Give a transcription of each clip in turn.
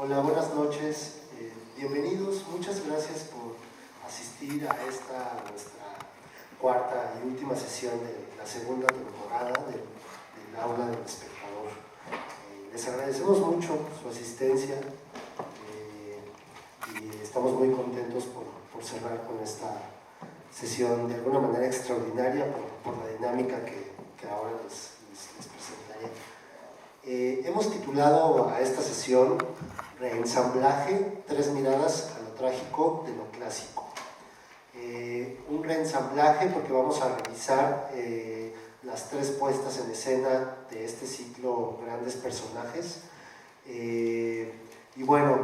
Hola, buenas noches, bienvenidos, muchas gracias por asistir a esta nuestra cuarta y última sesión de la segunda temporada del Aula del Espectador. Les agradecemos mucho su asistencia y estamos muy contentos por cerrar con esta sesión de alguna manera extraordinaria por la dinámica que ahora les presentaré. Hemos titulado a esta sesión Reensamblaje, tres miradas a lo trágico de lo clásico. Un reensamblaje porque vamos a revisar las tres puestas en escena de este ciclo Grandes Personajes. Y bueno,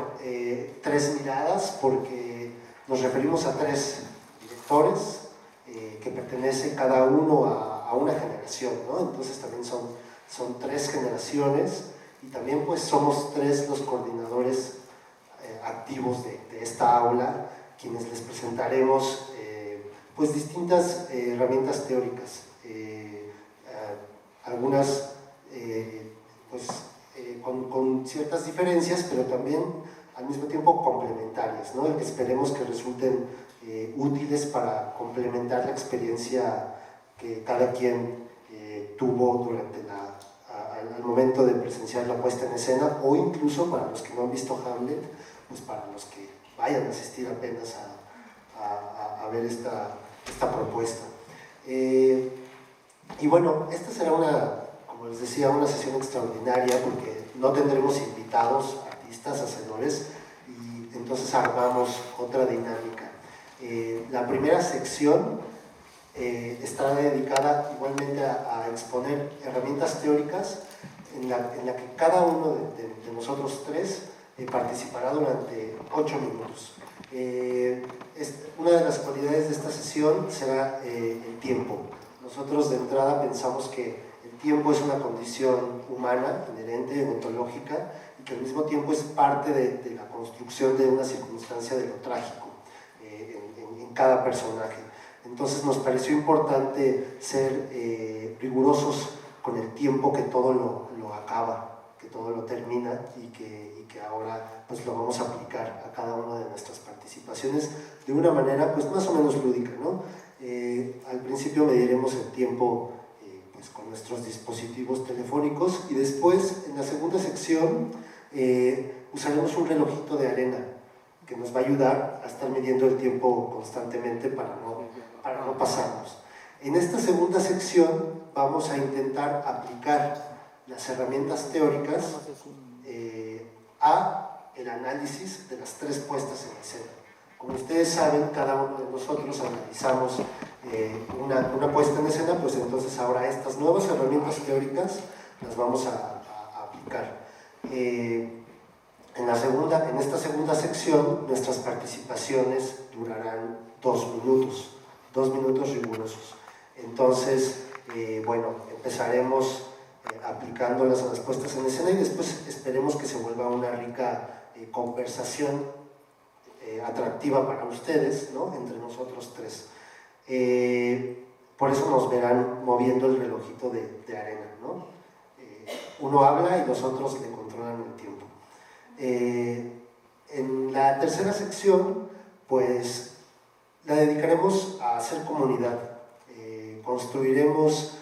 tres miradas porque nos referimos a tres directores que pertenecen cada uno a una generación, ¿no? Entonces también son tres generaciones y también pues somos tres los coordinadores activos de esta aula, quienes les presentaremos pues distintas herramientas teóricas, algunas pues con ciertas diferencias, pero también al mismo tiempo complementarias, ¿no? Esperemos que resulten útiles para complementar la experiencia que cada quien tuvo durante al momento de presenciar la puesta en escena, o incluso para los que no han visto Hamlet, pues para los que vayan a asistir apenas a ver esta propuesta. Y bueno, esta será como les decía, una sesión extraordinaria porque no tendremos invitados, artistas, hacedores, y entonces armamos otra dinámica. La primera sección está dedicada igualmente a exponer herramientas teóricas en la que cada uno de nosotros tres participará durante 8 minutos. Una de las cualidades de esta sesión será el tiempo. Nosotros de entrada pensamos que el tiempo es una condición humana, inherente, ontológica, y que al mismo tiempo es parte de la construcción de una circunstancia de lo trágico en cada personaje. Entonces nos pareció importante ser rigurosos con el tiempo que todo lo acaba, que todo lo termina y que ahora pues lo vamos a aplicar a cada una de nuestras participaciones de una manera pues más o menos lúdica, ¿no? Al principio mediremos el tiempo pues con nuestros dispositivos telefónicos y después en la segunda sección usaremos un relojito de arena que nos va a ayudar a estar midiendo el tiempo constantemente para no pasarnos. En esta segunda sección vamos a intentar aplicar las herramientas teóricas a el análisis de las tres puestas en escena. Como ustedes saben, cada uno de nosotros analizamos una puesta en escena, pues entonces ahora estas nuevas herramientas teóricas las vamos a aplicar. En esta segunda sección, nuestras participaciones durarán 2 minutos rigurosos. Entonces, bueno, empezaremos aplicándolas a las puestas en escena y después esperemos que se vuelva una rica conversación atractiva para ustedes, ¿no? Entre nosotros tres. Por eso nos verán moviendo el relojito de arena, ¿no? Uno habla y los otros le controlan el tiempo. En la tercera sección, pues la dedicaremos a hacer comunidad. Construiremos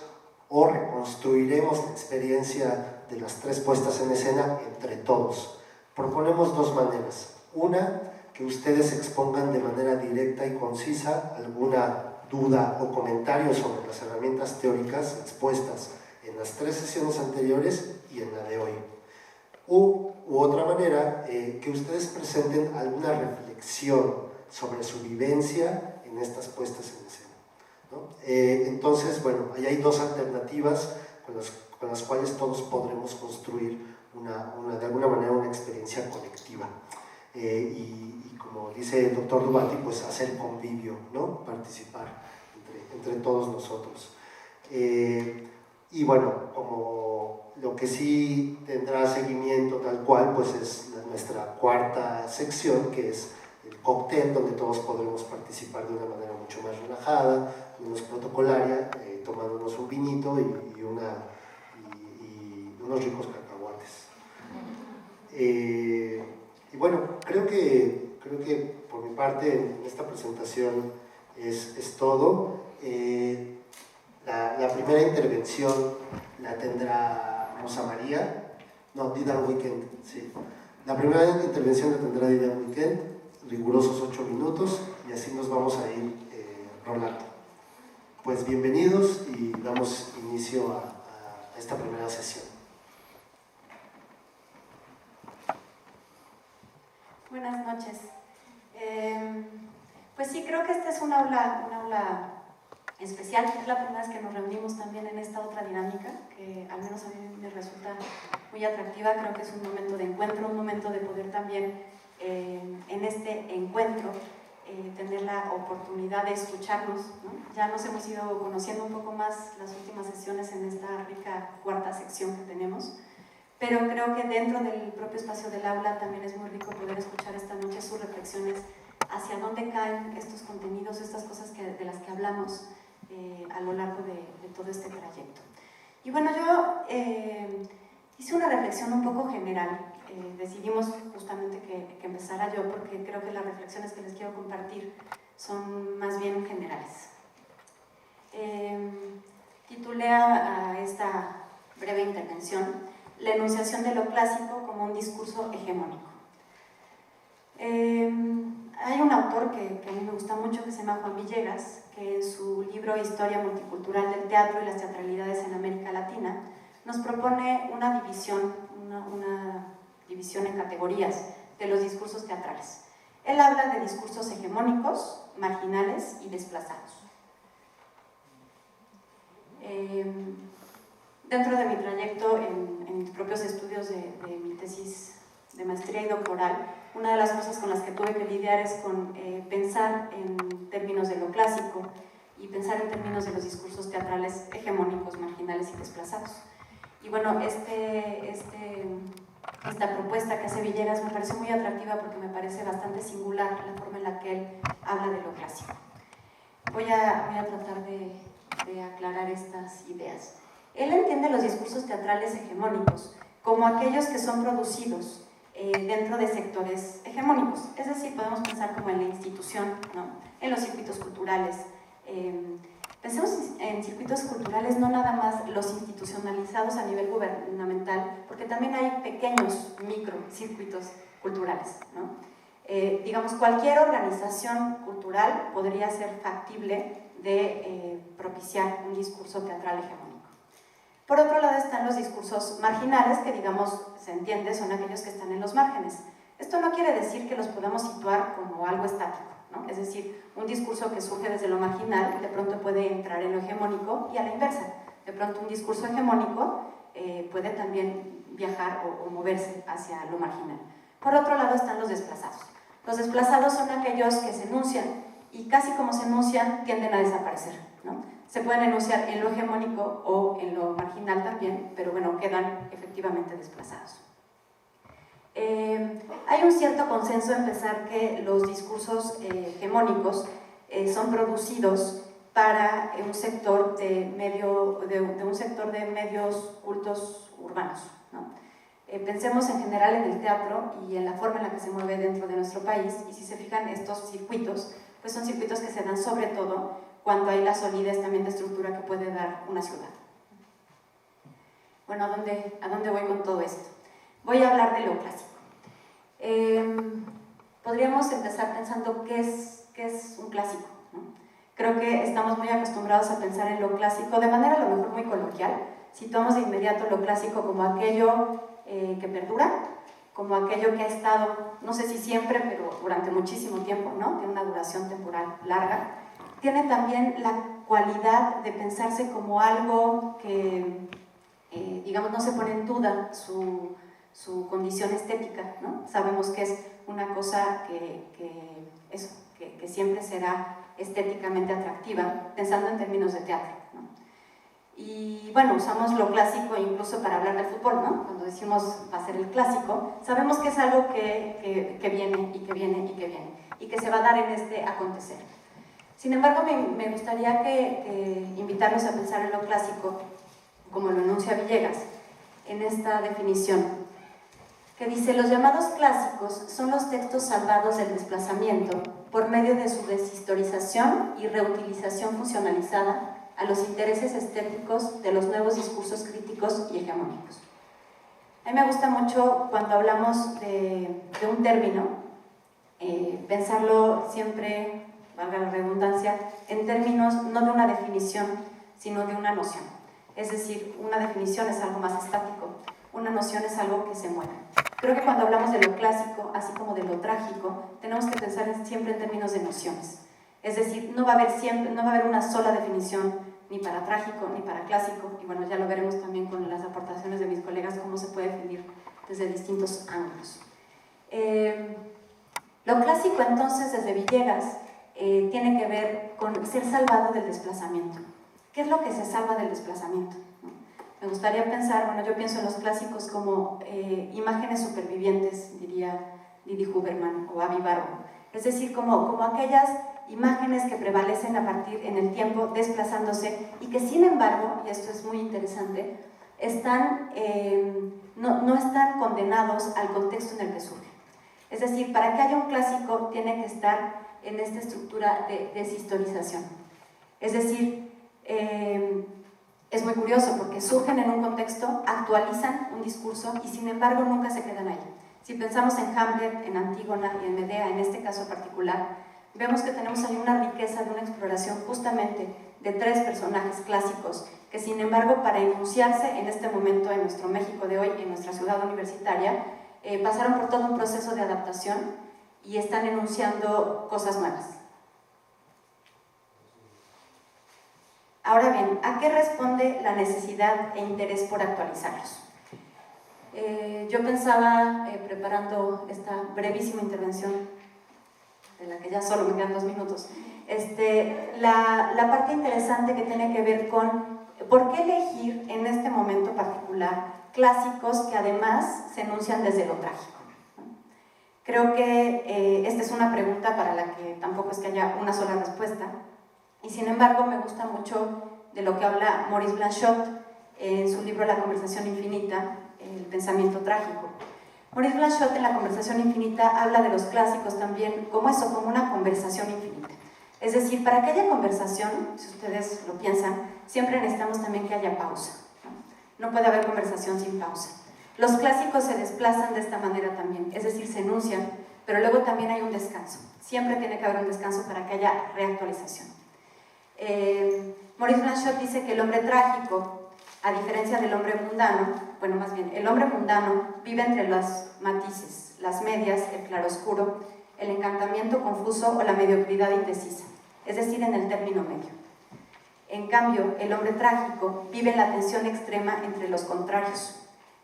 o reconstruiremos la experiencia de las tres puestas en escena entre todos. Proponemos dos maneras. Una, que ustedes expongan de manera directa y concisa alguna duda o comentario sobre las herramientas teóricas expuestas en las tres sesiones anteriores y en la de hoy. U otra manera, que ustedes presenten alguna reflexión sobre su vivencia en estas puestas en escena, ¿no? Entonces, bueno, ahí hay dos alternativas con las cuales todos podremos construir de alguna manera una experiencia colectiva. Y como dice el doctor Dubati, pues hacer convivio, ¿no? Participar entre todos nosotros. Y bueno, como lo que sí tendrá seguimiento tal cual, pues es nuestra cuarta sección, que es el cóctel, donde todos podremos participar de una manera mucho más relajada, menos protocolaria, tomándonos un vinito y unos ricos cacahuates. creo que por mi parte en esta presentación es todo. La primera intervención la tendrá Rosa María, no, Didan Weekend, sí. La primera intervención la tendrá Didan Weekend, rigurosos 8 minutos, y así nos vamos a ir rolando. Pues bienvenidos y damos inicio a esta primera sesión. Buenas noches. Pues sí, creo que esta es un aula especial. Es la primera vez que nos reunimos también en esta otra dinámica, que al menos a mí me resulta muy atractiva. Creo que es un momento de encuentro, un momento de poder también en este encuentro tener la oportunidad de escucharnos, ¿no? Ya nos hemos ido conociendo un poco más las últimas sesiones en esta rica cuarta sección que tenemos, pero creo que dentro del propio espacio del aula también es muy rico poder escuchar esta noche sus reflexiones hacia dónde caen estos contenidos, estas cosas de las que hablamos a lo largo de todo este trayecto. Y bueno, yo hice una reflexión un poco general. Decidimos justamente que empezara yo porque creo que las reflexiones que les quiero compartir son más bien generales. Titulé a esta breve intervención La enunciación de lo clásico como un discurso hegemónico. Hay un autor que a mí me gusta mucho que se llama Juan Villegas, que en su libro Historia multicultural del teatro y las teatralidades en América Latina nos propone una división en categorías de los discursos teatrales. Él habla de discursos hegemónicos, marginales y desplazados. Dentro de mi trayecto en mis propios estudios de mi tesis de maestría y doctoral, una de las cosas con las que tuve que lidiar es con pensar en términos de lo clásico y pensar en términos de los discursos teatrales hegemónicos, marginales y desplazados. Y bueno, esta propuesta que hace Villegas me parece muy atractiva porque me parece bastante singular la forma en la que él habla de lo clásico. Voy a tratar de aclarar estas ideas. Él entiende los discursos teatrales hegemónicos como aquellos que son producidos dentro de sectores hegemónicos, es decir, podemos pensar como en la institución, ¿no? En los circuitos culturales. Pensemos en circuitos culturales, no nada más los institucionalizados a nivel gubernamental, porque también hay pequeños microcircuitos culturales, ¿no? Digamos, cualquier organización cultural podría ser factible de propiciar un discurso teatral hegemónico. Por otro lado están los discursos marginales, que digamos, se entiende, son aquellos que están en los márgenes. Esto no quiere decir que los podamos situar como algo estático, ¿no? Es decir, un discurso que surge desde lo marginal de pronto puede entrar en lo hegemónico y a la inversa. De pronto un discurso hegemónico puede también viajar o moverse hacia lo marginal. Por otro lado están los desplazados. Los desplazados son aquellos que se enuncian y casi como se enuncian tienden a desaparecer, ¿no? Se pueden enunciar en lo hegemónico o en lo marginal también, pero bueno, quedan efectivamente desplazados. Hay un cierto consenso en pensar que los discursos hegemónicos son producidos para un sector de medios cultos urbanos, ¿no? Pensemos en general en el teatro y en la forma en la que se mueve dentro de nuestro país, y si se fijan, estos circuitos pues son circuitos que se dan sobre todo cuando hay la solidez también de estructura que puede dar una ciudad. Bueno, ¿a dónde voy con todo esto? Voy a hablar de lo clásico. Podríamos empezar pensando qué es un clásico, ¿no? Creo que estamos muy acostumbrados a pensar en lo clásico de manera a lo mejor muy coloquial. Situamos de inmediato lo clásico como aquello que perdura, como aquello que ha estado, no sé si siempre, pero durante muchísimo tiempo, ¿no? Tiene una duración temporal larga. Tiene también la cualidad de pensarse como algo que, digamos, no se pone en duda su condición estética, ¿no? Sabemos que es una cosa que siempre será estéticamente atractiva, pensando en términos de teatro, ¿no? Y bueno, usamos lo clásico incluso para hablar del fútbol, ¿no? Cuando decimos va a ser el clásico, sabemos que es algo que viene y que viene y que viene, y que se va a dar en este acontecer. Sin embargo, me gustaría invitarlos a pensar en lo clásico, como lo enuncia Villegas, en esta definición, que dice: los llamados clásicos son los textos salvados del desplazamiento por medio de su deshistorización y reutilización funcionalizada a los intereses estéticos de los nuevos discursos críticos y hegemónicos. A mí me gusta mucho cuando hablamos de un término, pensarlo siempre, valga la redundancia, en términos no de una definición, sino de una noción. Es decir, una definición es algo más estático, una noción es algo que se mueve. Creo que cuando hablamos de lo clásico, así como de lo trágico, tenemos que pensar siempre en términos de nociones. Es decir, no va a haber una sola definición ni para trágico ni para clásico, y bueno, ya lo veremos también con las aportaciones de mis colegas, cómo se puede definir desde distintos ángulos. Lo clásico entonces, desde Villegas, tiene que ver con ser salvado del desplazamiento. ¿Qué es lo que se salva del desplazamiento? Me gustaría pensar, bueno, yo pienso en los clásicos como imágenes supervivientes, diría Didi Huberman o Avi Barbo. Es decir, como aquellas imágenes que prevalecen a partir en el tiempo, desplazándose, y que sin embargo, y esto es muy interesante, no están condenados al contexto en el que surgen. Es decir, para que haya un clásico tiene que estar en esta estructura de deshistorización. Es decir, es muy curioso porque surgen en un contexto, actualizan un discurso y sin embargo nunca se quedan ahí. Si pensamos en Hamlet, en Antígona y en Medea, en este caso particular, vemos que tenemos ahí una riqueza de una exploración justamente de tres personajes clásicos que sin embargo para enunciarse en este momento en nuestro México de hoy, en nuestra ciudad universitaria, pasaron por todo un proceso de adaptación y están enunciando cosas nuevas. Ahora bien, ¿a qué responde la necesidad e interés por actualizarlos? Yo pensaba, preparando esta brevísima intervención, de la que ya solo me quedan 2 minutos, la parte interesante que tiene que ver con por qué elegir en este momento particular clásicos que además se enuncian desde lo trágico. Creo que esta es una pregunta para la que tampoco es que haya una sola respuesta, y sin embargo me gusta mucho de lo que habla Maurice Blanchot en su libro La conversación infinita, el pensamiento trágico. Maurice Blanchot en La conversación infinita habla de los clásicos también como eso, como una conversación infinita. Es decir, para que haya conversación, si ustedes lo piensan, siempre necesitamos también que haya pausa. No puede haber conversación sin pausa. Los clásicos se desplazan de esta manera también, es decir, se enuncian, pero luego también hay un descanso. Siempre tiene que haber un descanso para que haya reactualización. Maurice Blanchot dice que el hombre trágico, a diferencia del hombre mundano, bueno, más bien, el hombre mundano vive entre los matices, las medias, el claroscuro, el encantamiento confuso o la mediocridad indecisa, es decir, en el término medio. En cambio, el hombre trágico vive en la tensión extrema entre los contrarios.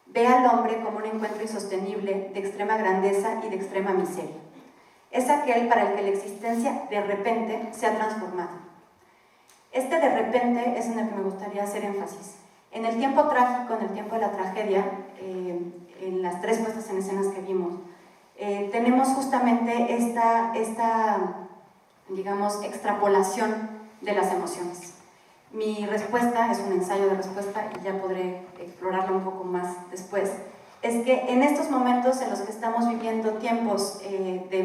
Ve al hombre como un encuentro insostenible de extrema grandeza y de extrema miseria. Es aquel para el que la existencia de repente se ha transformado. Este de repente es en el que me gustaría hacer énfasis. En el tiempo trágico, en el tiempo de la tragedia, en las 3 puestas en escenas que vimos, tenemos justamente esta, digamos, extrapolación de las emociones. Mi respuesta es un ensayo de respuesta y ya podré explorarlo un poco más después. Es que en estos momentos en los que estamos viviendo tiempos de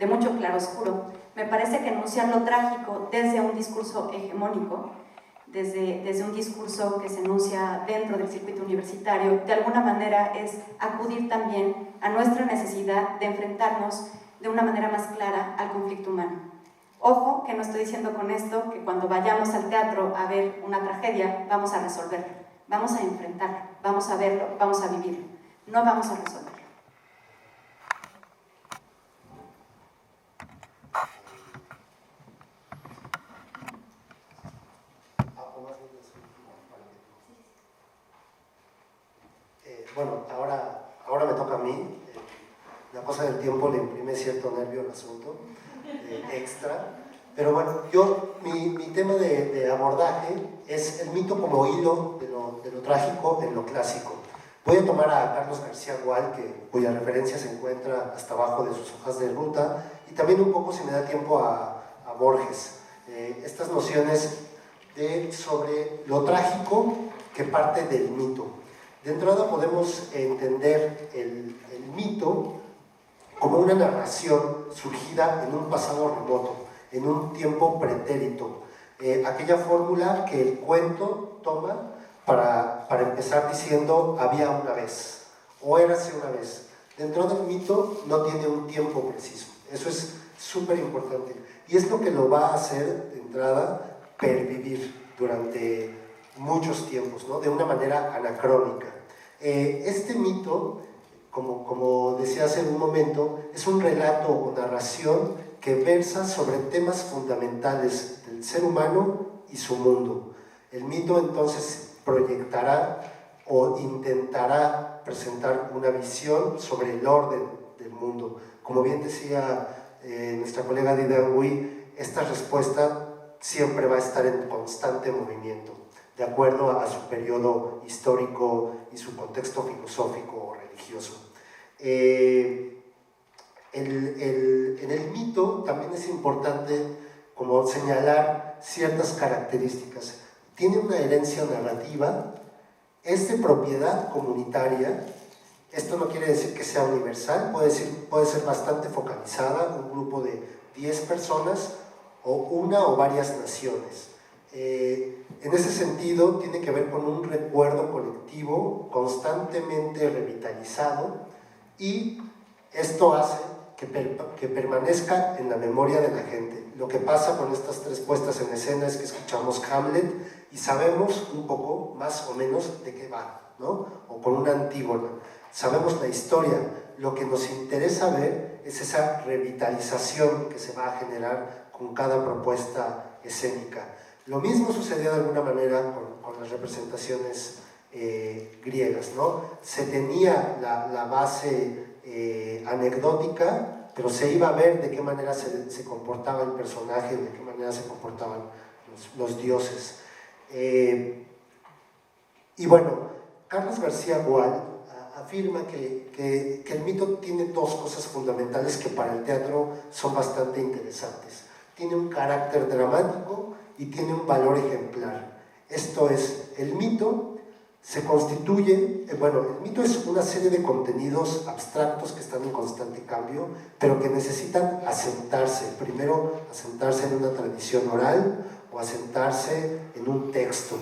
mucho claroscuro, me parece que enunciar lo trágico desde un discurso hegemónico, desde un discurso que se enuncia dentro del circuito universitario, de alguna manera es acudir también a nuestra necesidad de enfrentarnos de una manera más clara al conflicto humano. Ojo, que no estoy diciendo con esto que cuando vayamos al teatro a ver una tragedia vamos a resolverlo, vamos a enfrentarlo, vamos a verlo, vamos a vivirlo, no vamos a resolverlo. Bueno, ahora me toca a mí. La cosa del tiempo le imprime cierto nervio al asunto, extra. Pero bueno, mi tema de abordaje es el mito como hilo de lo trágico en lo clásico. Voy a tomar a Carlos García Gual, cuya referencia se encuentra hasta abajo de sus hojas de ruta, y también un poco, si me da tiempo, a Borges. Estas nociones sobre lo trágico que parte del mito. De entrada podemos entender el mito como una narración surgida en un pasado remoto, en un tiempo pretérito. Aquella fórmula que el cuento toma para empezar diciendo había una vez, o érase una vez. Dentro del mito no tiene un tiempo preciso. Eso es súper importante. Y es lo que lo va a hacer, de entrada, pervivir durante muchos tiempos, ¿no? De una manera anacrónica. Este mito, como decía hace un momento, es un relato o narración que versa sobre temas fundamentales del ser humano y su mundo. El mito entonces proyectará o intentará presentar una visión sobre el orden del mundo. Como bien decía nuestra colega Dida Ngui, esta respuesta siempre va a estar en constante movimiento, de acuerdo a su periodo histórico y su contexto filosófico o religioso. En el mito también es importante como señalar ciertas características. Tiene una herencia narrativa, es de propiedad comunitaria. Esto no quiere decir que sea universal, puede ser bastante focalizada, un grupo de 10 personas o una o varias naciones. En ese sentido, tiene que ver con un recuerdo colectivo constantemente revitalizado, y esto hace que permanezca en la memoria de la gente. Lo que pasa con estas tres puestas en escena es que escuchamos Hamlet y sabemos un poco más o menos de qué va, ¿no? O con una Antígona. Sabemos la historia. Lo que nos interesa ver es esa revitalización que se va a generar con cada propuesta escénica. Lo mismo sucedió de alguna manera con las representaciones griegas, ¿no? Se tenía la base anecdótica, pero se iba a ver de qué manera se comportaba el personaje, de qué manera se comportaban los dioses. Y bueno, Carlos García Gual afirma que el mito tiene dos cosas fundamentales que para el teatro son bastante interesantes. Tiene un carácter dramático y tiene un valor ejemplar. Esto es, el mito se constituye, el mito es una serie de contenidos abstractos que están en constante cambio, pero que necesitan asentarse, primero asentarse en una tradición oral o asentarse en un texto.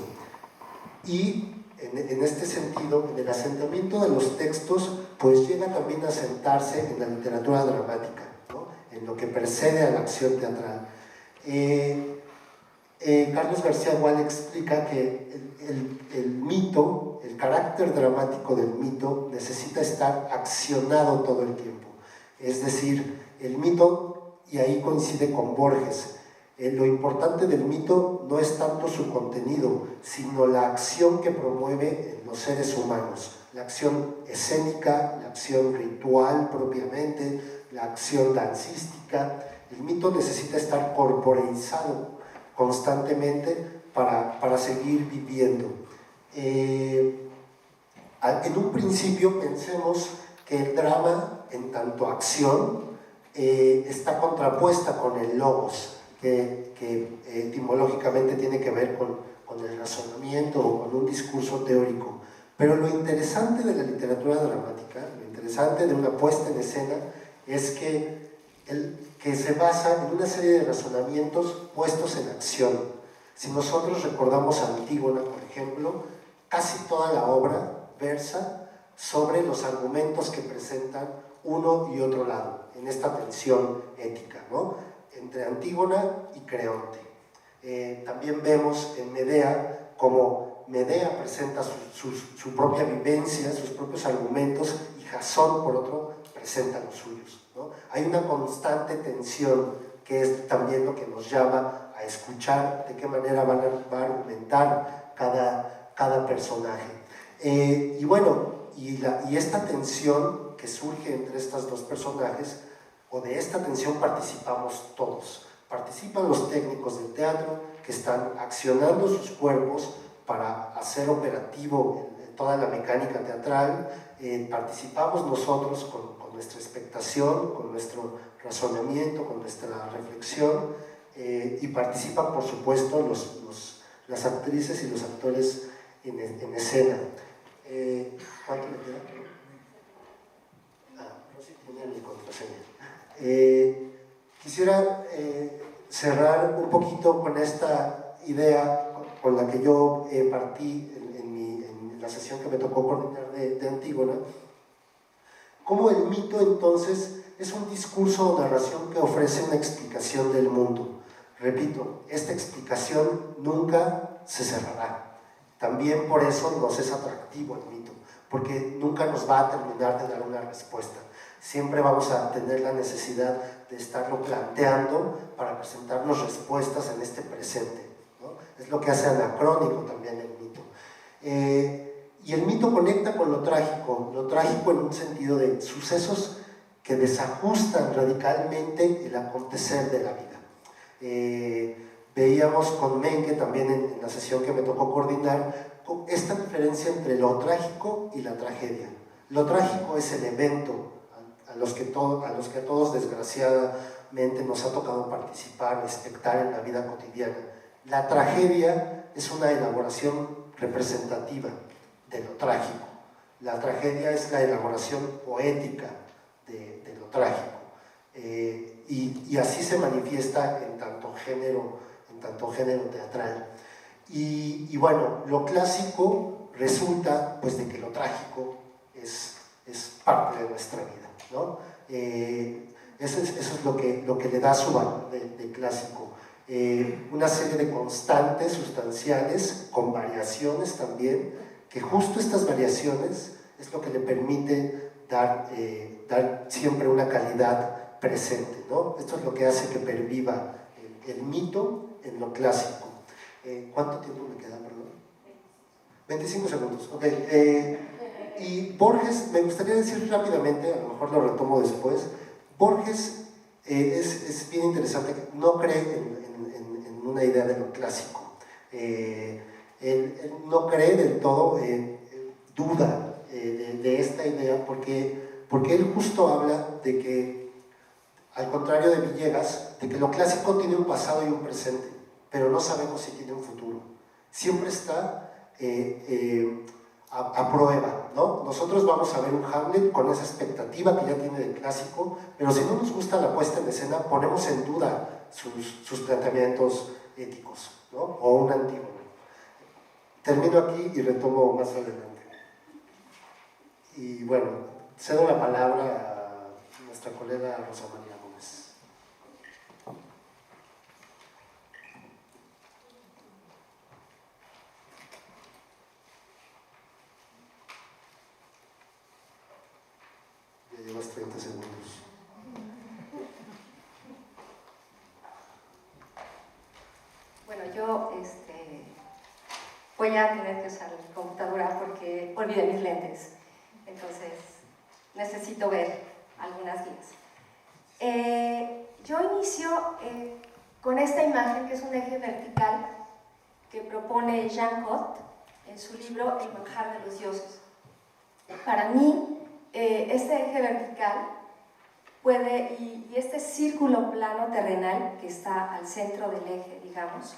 Y en este sentido, en el asentamiento de los textos, pues llega también a asentarse en la literatura dramática, ¿no? En lo que precede a la acción teatral. Carlos García Gual explica que el mito, el carácter dramático del mito necesita estar accionado todo el tiempo. Es decir, el mito, y ahí coincide con Borges, lo importante del mito no es tanto su contenido, sino la acción que promueve en los seres humanos. La acción escénica, la acción ritual propiamente, la acción dancística. El mito necesita estar corporeizado constantemente para seguir viviendo. En un principio pensemos que el drama, en tanto acción, está contrapuesta con el logos, que etimológicamente tiene que ver con el razonamiento o con un discurso teórico. Pero lo interesante de la literatura dramática, lo interesante de una puesta en escena, es que se basa en una serie de razonamientos puestos en acción. Si nosotros recordamos a Antígona, por ejemplo, casi toda la obra versa sobre los argumentos que presentan uno y otro lado, en esta tensión ética, ¿no? Entre Antígona y Creonte. También vemos en Medea como Medea presenta su propia vivencia, sus propios argumentos, y Jasón, por otro, presenta los suyos, ¿no? Hay una constante tensión que es también lo que nos llama a escuchar de qué manera va a argumentar cada personaje. Y bueno, y esta tensión que surge entre estos dos personajes, o de esta tensión participamos todos. Participan los técnicos del teatro que están accionando sus cuerpos para hacer operativo toda la mecánica teatral. Participamos nosotros con nuestra expectación, con nuestro razonamiento, con nuestra reflexión, y participan, por supuesto, las actrices y los actores en escena. ¿Cuánto me queda? Rosy tiene mi contraseña. Quisiera cerrar un poquito con esta idea con la que yo partí en la sesión que me tocó coordinar de Antígona. Cómo el mito entonces es un discurso o narración que ofrece una explicación del mundo. Repito, esta explicación nunca se cerrará. También por eso nos es atractivo el mito, porque nunca nos va a terminar de dar una respuesta. Siempre vamos a tener la necesidad de estarlo planteando para presentarnos respuestas en este presente, ¿no? Es lo que hace anacrónico también el mito. Y el mito conecta con lo trágico en un sentido de sucesos que desajustan radicalmente el acontecer de la vida. Veíamos con Menke también en la sesión que me tocó coordinar esta diferencia entre lo trágico y la tragedia. Lo trágico es el evento a los que a todos desgraciadamente nos ha tocado participar, expectar en la vida cotidiana. La tragedia es una elaboración representativa de lo trágico. La tragedia es la elaboración poética de lo trágico. Y así se manifiesta en tanto género teatral. Y bueno, lo clásico resulta pues de que lo trágico es parte de nuestra vida, ¿no? Eso es lo que le da su valor de clásico. Una serie de constantes sustanciales con variaciones también, que justo estas variaciones es lo que le permite dar siempre una calidad presente, ¿no? Esto es lo que hace que perviva el mito en lo clásico. ¿Cuánto tiempo me queda, perdón? 25 segundos, ok. Y Borges, me gustaría decir rápidamente, a lo mejor lo retomo después, Borges es bien interesante, no cree en una idea de lo clásico. Él no cree del todo, duda de esta idea, porque él justo habla de que, al contrario de Villegas, de que lo clásico tiene un pasado y un presente, pero no sabemos si tiene un futuro. Siempre está a prueba, ¿no? Nosotros vamos a ver un Hamlet con esa expectativa que ya tiene del clásico, pero si no nos gusta la puesta en escena, ponemos en duda sus planteamientos éticos, ¿no? O un Antígona. Termino aquí y retomo más adelante. Y bueno, cedo la palabra a nuestra colega Rosa María Gómez. Ya llevas 30 segundos. Bueno, yo voy a tener que usar la computadora porque olvidé mis lentes, entonces necesito ver algunas guías. Yo inicio con esta imagen que es un eje vertical que propone Jean Cot en su libro El manjar de los dioses. Para mí, este eje vertical y este círculo plano terrenal que está al centro del eje, digamos,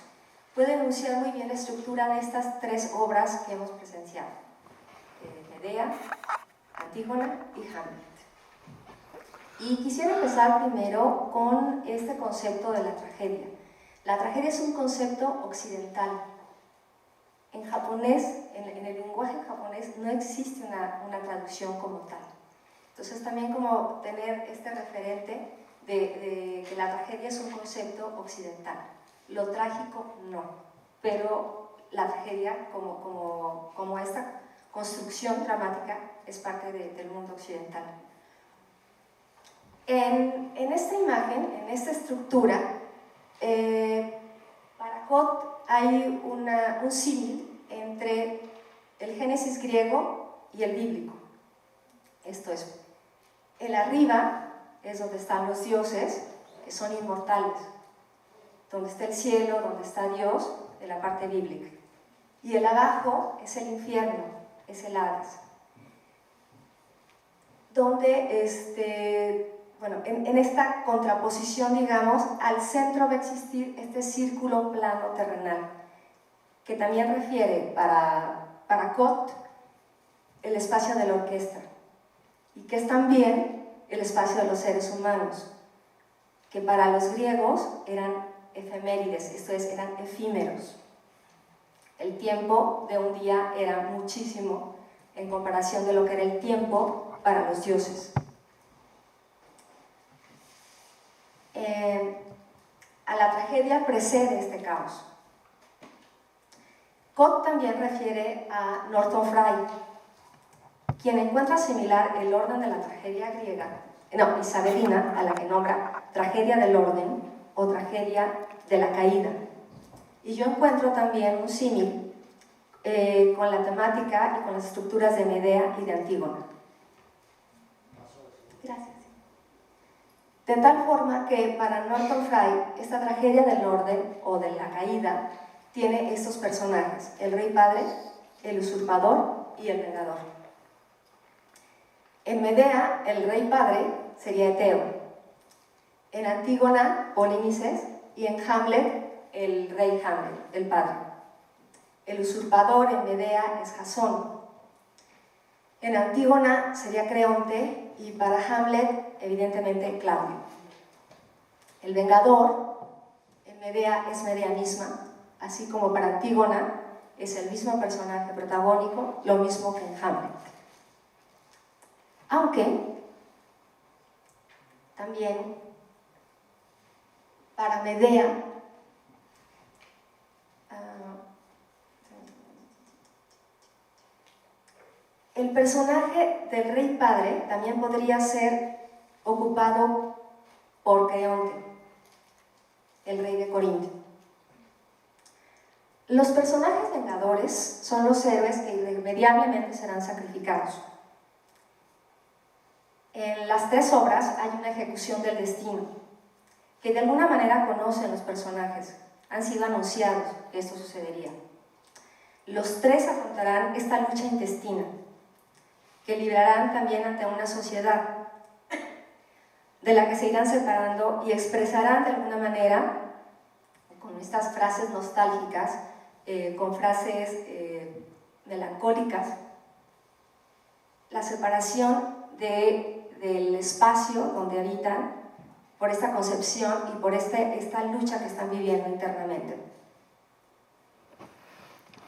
puede enunciar muy bien la estructura de estas tres obras que hemos presenciado: Medea, Antígona y Hamlet. Y quisiera empezar primero con este concepto de la tragedia. La tragedia es un concepto occidental. En japonés, en el lenguaje japonés, no existe una traducción como tal. Entonces también como tener este referente de que la tragedia es un concepto occidental. Lo trágico no, pero la tragedia como esta construcción dramática es parte del mundo occidental. En esta imagen, en esta estructura, para Cot hay un símil entre el Génesis griego y el bíblico. Esto es, el arriba es donde están los dioses, que son inmortales, donde está el cielo, donde está Dios, de la parte bíblica. Y el abajo es el infierno, es el Hades. Donde, en esta contraposición, digamos, al centro va a existir este círculo plano terrenal, que también refiere para Cot el espacio de la orquesta y que es también el espacio de los seres humanos, que para los griegos eran efemérides, esto es, eran efímeros. El tiempo de un día era muchísimo en comparación de lo que era el tiempo para los dioses. A la tragedia precede este caos. Cott también refiere a Norton Fry, quien encuentra similar el orden de la tragedia griega, isabelina, a la que nombra tragedia del orden o tragedia de la caída. Y yo encuentro también un símil con la temática y con las estructuras de Medea y de Antígona. Gracias. De tal forma que para Norton Fry, esta tragedia del orden o de la caída tiene estos personajes: el rey padre, el usurpador y el vengador. En Medea, el rey padre sería Eteo. En Antígona, Polinices. Y en Hamlet, el rey Hamlet, el padre. El usurpador en Medea es Jasón. En Antígona sería Creonte y para Hamlet, evidentemente, Claudio. El vengador en Medea es Medea misma, así como para Antígona es el mismo personaje protagónico, lo mismo que en Hamlet. Aunque también para Medea el personaje del rey padre también podría ser ocupado por Creonte, el rey de Corinto. Los personajes vengadores son los héroes que irremediablemente serán sacrificados. En las tres obras hay una ejecución del destino, que de alguna manera conocen los personajes, han sido anunciados que esto sucedería. Los tres afrontarán esta lucha intestina, que librarán también ante una sociedad de la que se irán separando y expresarán de alguna manera, con estas frases nostálgicas, con frases melancólicas, la separación del espacio donde habitan por esta concepción y por esta lucha que están viviendo internamente.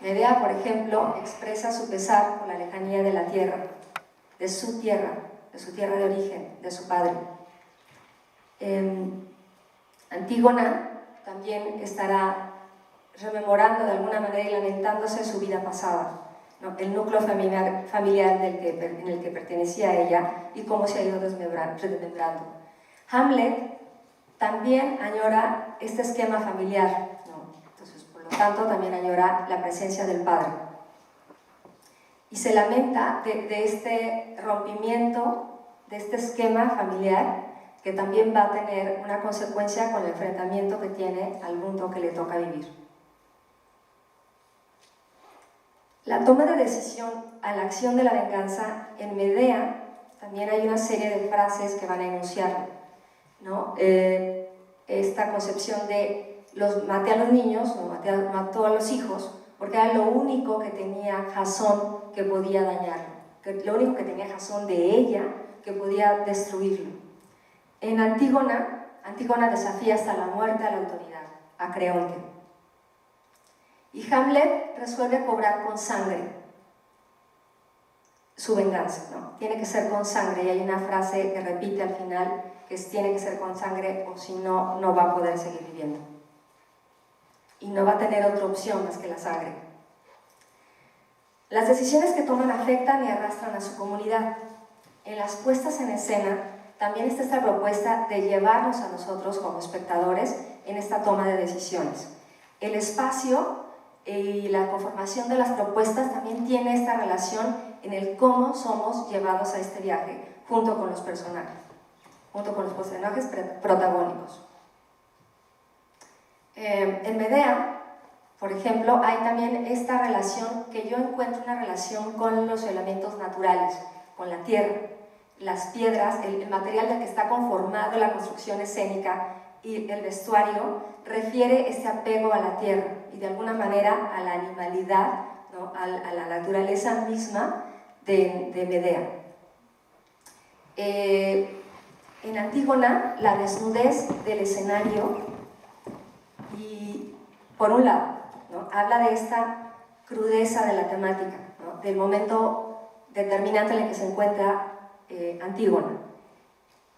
Medea, por ejemplo, expresa su pesar por la lejanía de la tierra, de su tierra de origen, de su padre. Antígona también estará rememorando de alguna manera y lamentándose su vida pasada, ¿no? El núcleo familiar en el que pertenecía ella y cómo se ha ido desmembrando. Hamlet también añora este esquema familiar, ¿no? Entonces, por lo tanto, también añora la presencia del padre. Y se lamenta de este rompimiento, de este esquema familiar, que también va a tener una consecuencia con el enfrentamiento que tiene al mundo que le toca vivir. La toma de decisión a la acción de la venganza en Medea también hay una serie de frases que van a enunciarlo, ¿no? Esta concepción de maté a los niños, o mató a los hijos, porque era lo único que tenía Jasón que podía dañarlo, lo único que tenía Jasón de ella que podía destruirlo. En Antígona desafía hasta la muerte a la autoridad, a Creonte. Y Hamlet resuelve cobrar con sangre su venganza, ¿no? Tiene que ser con sangre, y hay una frase que repite al final, que es: tiene que ser con sangre o si no, no va a poder seguir viviendo. Y no va a tener otra opción más que la sangre. Las decisiones que toman afectan y arrastran a su comunidad. En las puestas en escena también está esta propuesta de llevarnos a nosotros como espectadores en esta toma de decisiones. El espacio y la conformación de las propuestas también tiene esta relación en el cómo somos llevados a este viaje junto con los personajes protagónicos. En Medea, por ejemplo, hay también esta relación que yo encuentro, una relación con los elementos naturales, con la tierra, las piedras, el material del que está conformado la construcción escénica y el vestuario refiere este apego a la tierra y de alguna manera a la animalidad, ¿no? a la naturaleza misma de Medea. En Antígona, la desnudez del escenario, y por un lado, ¿no?, habla de esta crudeza de la temática, ¿no?, del momento determinante en el que se encuentra Antígona.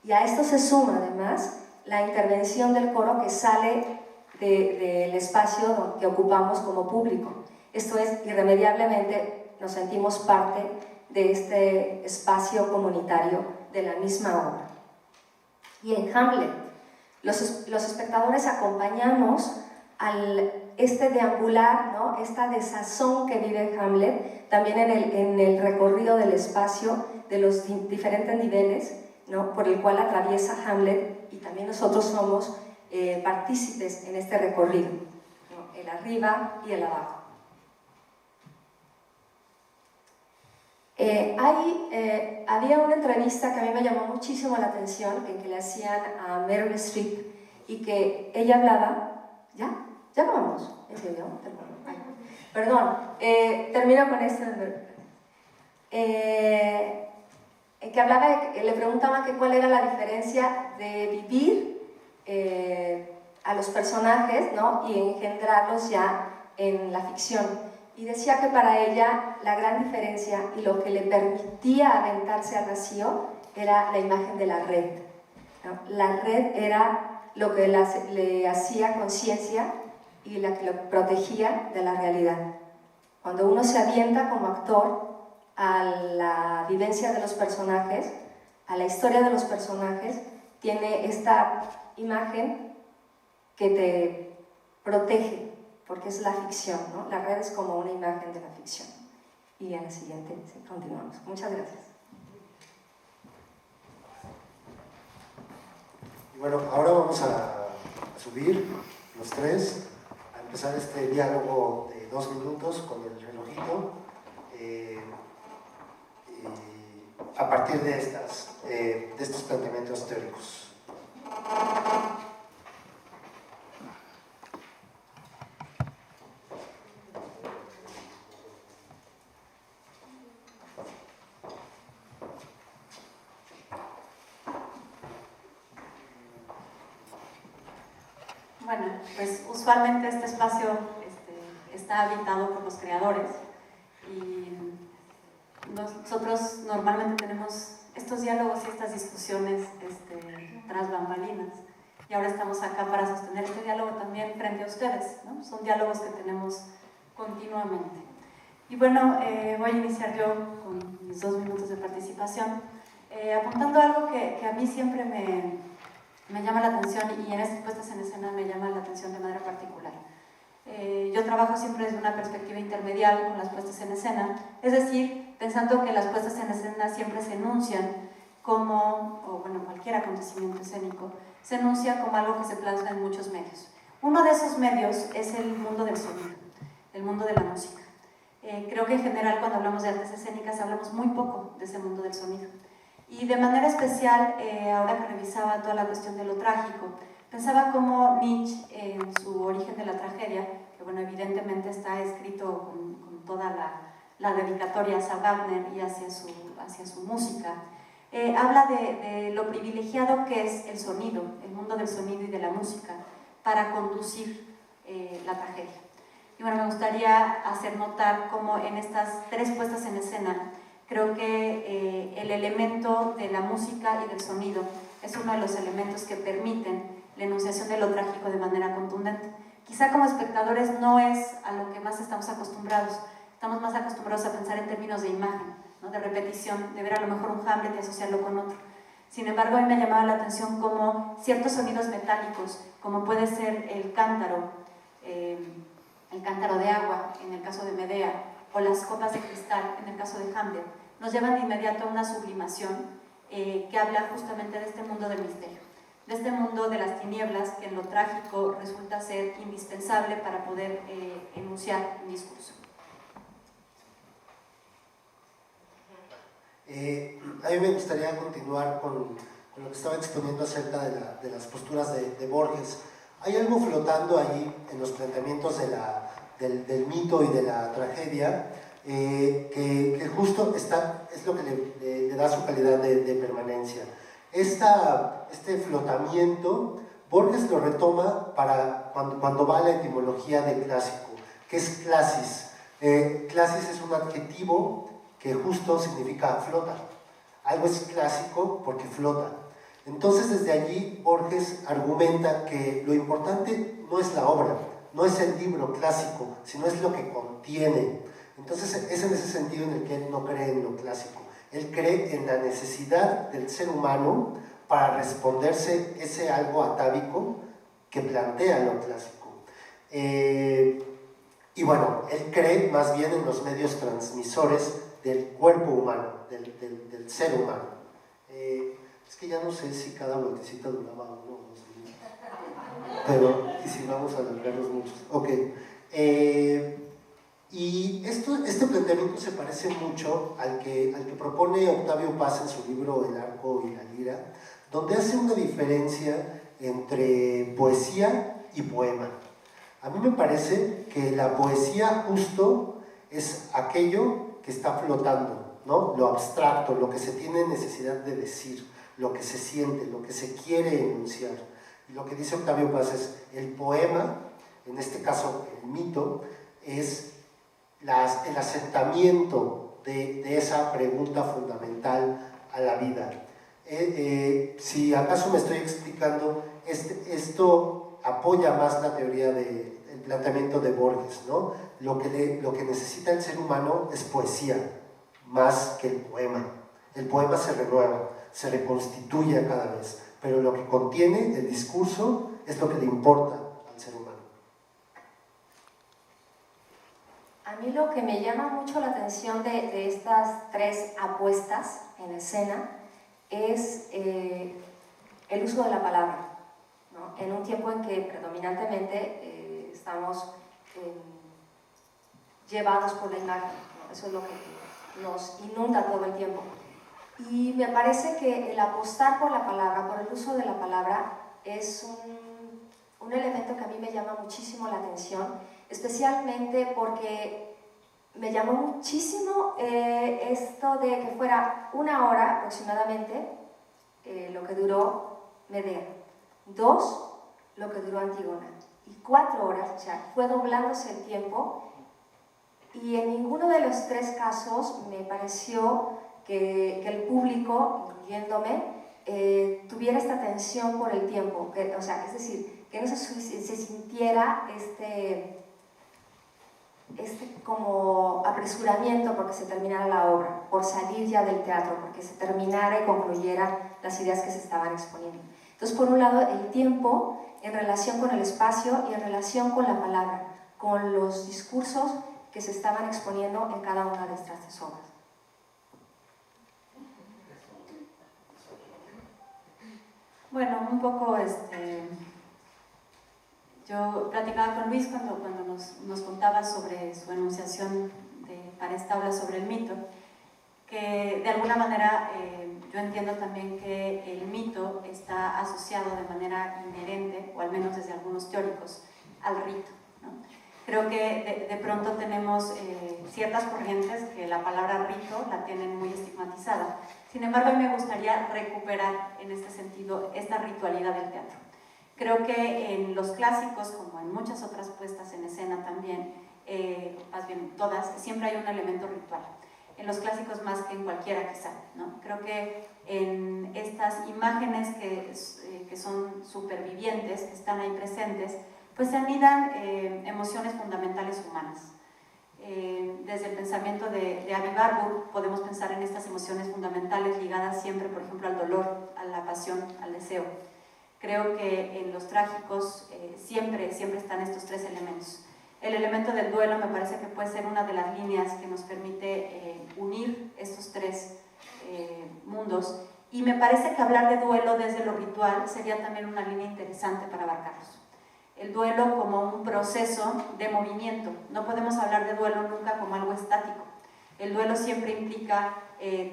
Y a esto se suma además la intervención del coro que sale del espacio que ocupamos como público. Esto es, irremediablemente nos sentimos parte de este espacio comunitario de la misma obra. Y en Hamlet, los espectadores acompañamos este deambular, ¿no?, esta desazón que vive Hamlet, también en el recorrido del espacio de los diferentes niveles, ¿no?, por el cual atraviesa Hamlet, y también nosotros somos partícipes en este recorrido, ¿no?, el arriba y el abajo. Había una entrevista que a mí me llamó muchísimo la atención, que le hacían a Meryl Streep, y que ella hablaba... ¿Ya acabamos? ¿En serio? Perdón, termino con esto. Que hablaba, le preguntaban que cuál era la diferencia de vivir a los personajes, ¿no?, y engendrarlos ya en la ficción. Y decía que para ella la gran diferencia y lo que le permitía aventarse al vacío era la imagen de la red, ¿no? La red era lo que le hacía conciencia y la que lo protegía de la realidad. Cuando uno se avienta como actor a la vivencia de los personajes, a la historia de los personajes, tiene esta imagen que te protege, porque es la ficción, ¿no? La red es como una imagen de la ficción. Y en la siguiente, sí, continuamos. Muchas gracias. Bueno, ahora vamos a subir los tres, a empezar este diálogo de 2 minutos con el relojito, a partir de estos planteamientos teóricos. Bueno, pues usualmente este espacio está habitado por los creadores y nosotros normalmente tenemos estos diálogos y estas discusiones tras bambalinas, y ahora estamos acá para sostener este diálogo también frente a ustedes, ¿no? Son diálogos que tenemos continuamente. Y bueno, voy a iniciar yo con mis 2 minutos de participación, apuntando algo que a mí siempre me llama la atención, y en estas puestas en escena me llama la atención de manera particular. Yo trabajo siempre desde una perspectiva intermedial con las puestas en escena, es decir, pensando que las puestas en escena siempre se enuncian como, o bueno, cualquier acontecimiento escénico, se enuncia como algo que se plasma en muchos medios. Uno de esos medios es el mundo del sonido, el mundo de la música. Creo que en general cuando hablamos de artes escénicas hablamos muy poco de ese mundo del sonido. Y de manera especial, ahora que revisaba toda la cuestión de lo trágico, pensaba cómo Nietzsche, en su Origen de la Tragedia, que bueno, evidentemente está escrito con toda la dedicatoria hacia Wagner y hacia su música, habla de lo privilegiado que es el sonido, el mundo del sonido y de la música, para conducir la tragedia. Y bueno, me gustaría hacer notar cómo en estas 3 puestas en escena, creo que el elemento de la música y del sonido es uno de los elementos que permiten la enunciación de lo trágico de manera contundente. Quizá como espectadores no es a lo que más estamos acostumbrados. Estamos más acostumbrados a pensar en términos de imagen, ¿no?, de repetición, de ver a lo mejor un Hamlet y asociarlo con otro. Sin embargo, a mí me llamaba la atención cómo ciertos sonidos metálicos, como puede ser el cántaro de agua en el caso de Medea, o las copas de cristal en el caso de Hamlet, nos llevan de inmediato a una sublimación que habla justamente de este mundo del misterio, de este mundo de las tinieblas, que en lo trágico resulta ser indispensable para poder enunciar un discurso. A mí me gustaría continuar con lo que estaba exponiendo acerca de las posturas de Borges. Hay algo flotando ahí en los planteamientos del mito y de la tragedia que justo es lo que le da su calidad de permanencia. Este flotamiento, Borges lo retoma para cuando va a la etimología de clásico, que es clasis. Clasis es un adjetivo que justo significa flota. Algo es clásico porque flota. Entonces desde allí Borges argumenta que lo importante no es la obra, no es el libro clásico, sino es lo que contiene. Entonces es en ese sentido en el que él no cree en lo clásico. Él cree en la necesidad del ser humano para responderse ese algo atávico que plantea lo clásico. Y bueno, él cree más bien en los medios transmisores del cuerpo humano, del ser humano. Es que ya no sé si cada vueltecita duraba 1 o 2 minutos, pero y si vamos a alargarlos muchos. Ok. Y este planteamiento se parece mucho al que propone Octavio Paz en su libro El arco y la lira, donde hace una diferencia entre poesía y poema. A mí me parece que la poesía justo es aquello que está flotando, ¿no? Lo abstracto, lo que se tiene necesidad de decir, lo que se siente, lo que se quiere enunciar. Y lo que dice Octavio Paz es, el poema, en este caso el mito, es el asentamiento de esa pregunta fundamental a la vida. Si acaso me estoy explicando, esto apoya más la teoría del planteamiento de Borges, ¿no? Lo que necesita el ser humano es poesía, más que el poema. El poema se renueva, se reconstituye cada vez, pero lo que contiene el discurso es lo que le importa al ser humano. A mí lo que me llama mucho la atención de estas 3 apuestas en escena es el uso de la palabra, ¿no? En un tiempo en que predominantemente estamos llevados por la imagen, ¿no? Eso es lo que nos inunda todo el tiempo. Y me parece que el apostar por la palabra, por el uso de la palabra, es un elemento que a mí me llama muchísimo la atención, especialmente porque me llamó muchísimo esto de que fuera 1 hora aproximadamente lo que duró Medea, 2 lo que duró Antígona y 4 horas, o sea, fue doblándose el tiempo, y en ninguno de los 3 casos me pareció que el público, incluyéndome, tuviera esta tensión por el tiempo, o sea, es decir, que no se sintiera este como apresuramiento porque se terminara la obra, por salir ya del teatro, porque se terminara y concluyera las ideas que se estaban exponiendo. Entonces, por un lado, el tiempo en relación con el espacio y en relación con la palabra, con los discursos que se estaban exponiendo en cada una de estas 3 obras. Bueno, un poco yo platicaba con Luis cuando nos contaba sobre su enunciación para esta obra sobre el mito, que de alguna manera yo entiendo también que el mito está asociado de manera inherente, o al menos desde algunos teóricos, al rito, ¿no? Creo que de pronto tenemos ciertas corrientes que la palabra rito la tienen muy estigmatizada. Sin embargo, a mí me gustaría recuperar en este sentido esta ritualidad del teatro. Creo que en los clásicos, como en muchas otras puestas en escena también, más bien todas, siempre hay un elemento ritual. En los clásicos más que en cualquiera quizá, ¿no? Creo que en estas imágenes que son supervivientes, que están ahí presentes, pues se anidan emociones fundamentales humanas. Desde el pensamiento de Aby Warburg podemos pensar en estas emociones fundamentales ligadas siempre, por ejemplo, al dolor, a la pasión, al deseo. Creo que en los trágicos siempre están estos 3 elementos. El elemento del duelo me parece que puede ser una de las líneas que nos permite unir estos 3 mundos, y me parece que hablar de duelo desde lo ritual sería también una línea interesante para abarcarlos. El duelo como un proceso de movimiento. No podemos hablar de duelo nunca como algo estático. El duelo siempre implica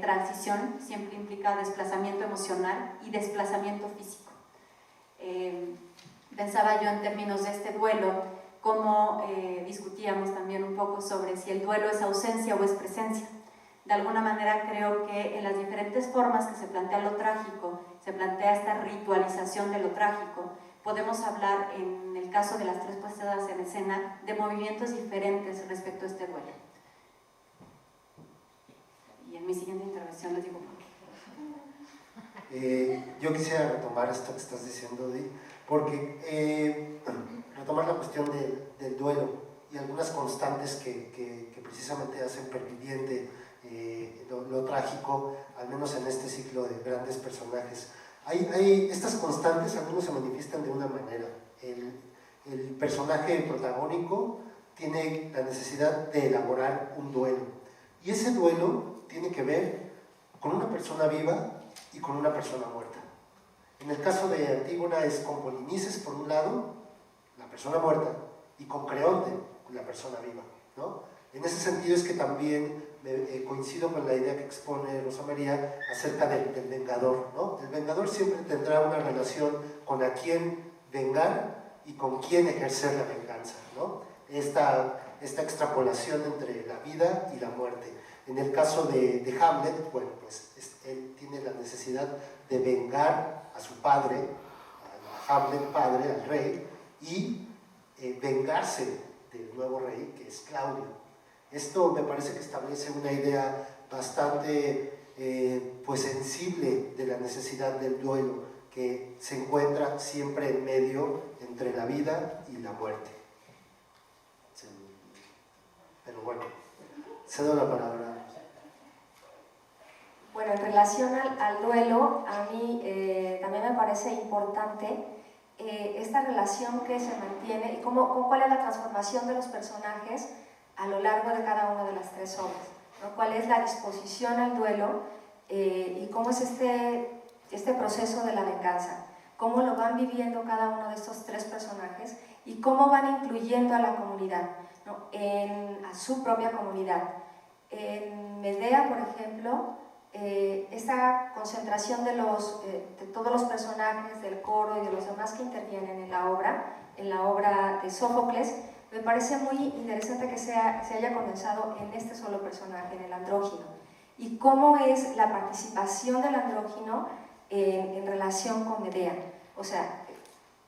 transición, siempre implica desplazamiento emocional y desplazamiento físico. Pensaba yo en términos de este duelo, cómo discutíamos también un poco sobre si el duelo es ausencia o es presencia. De alguna manera creo que en las diferentes formas que se plantea lo trágico, se plantea esta ritualización de lo trágico, podemos hablar, en el caso de las tres puestas en escena, de movimientos diferentes respecto a este duelo. Y en mi siguiente intervención les digo por qué. Yo quisiera retomar esto que estás diciendo, Di, porque retomar la cuestión del duelo y algunas constantes que precisamente hacen perviviente lo trágico, al menos en este ciclo de grandes personajes. Estas constantes al menos se manifiestan de una manera. El personaje protagónico tiene la necesidad de elaborar un duelo, y ese duelo tiene que ver con una persona viva y con una persona muerta. En el caso de Antígona es con Polinices por un lado, la persona muerta, y con Creonte, la persona viva, ¿no? En ese sentido es que también coincido con la idea que expone Rosa María acerca del vengador, ¿no? El vengador siempre tendrá una relación con a quién vengar y con quién ejercer la venganza, ¿no? Esta extrapolación entre la vida y la muerte. En el caso de Hamlet, bueno, pues él tiene la necesidad de vengar a su padre, a Hamlet padre, al rey, y vengarse del nuevo rey, que es Claudio. Esto me parece que establece una idea bastante pues sensible de la necesidad del duelo, que se encuentra siempre en medio entre la vida y la muerte. Sí. Pero bueno, cedo la palabra. Bueno, en relación al duelo, a mí también me parece importante esta relación que se mantiene y cuál es la transformación de los personajes a lo largo de cada una de las tres obras, ¿no? Cuál es la disposición al duelo y cómo es este proceso de la venganza, cómo lo van viviendo cada uno de estos tres personajes y cómo van incluyendo a la comunidad, ¿no? A su propia comunidad. En Medea, por ejemplo, esta concentración de todos los personajes del coro y de los demás que intervienen en la obra de Sófocles, me parece muy interesante que se haya condensado en este solo personaje, en el andrógino, y cómo es la participación del andrógino en relación con Medea. O sea,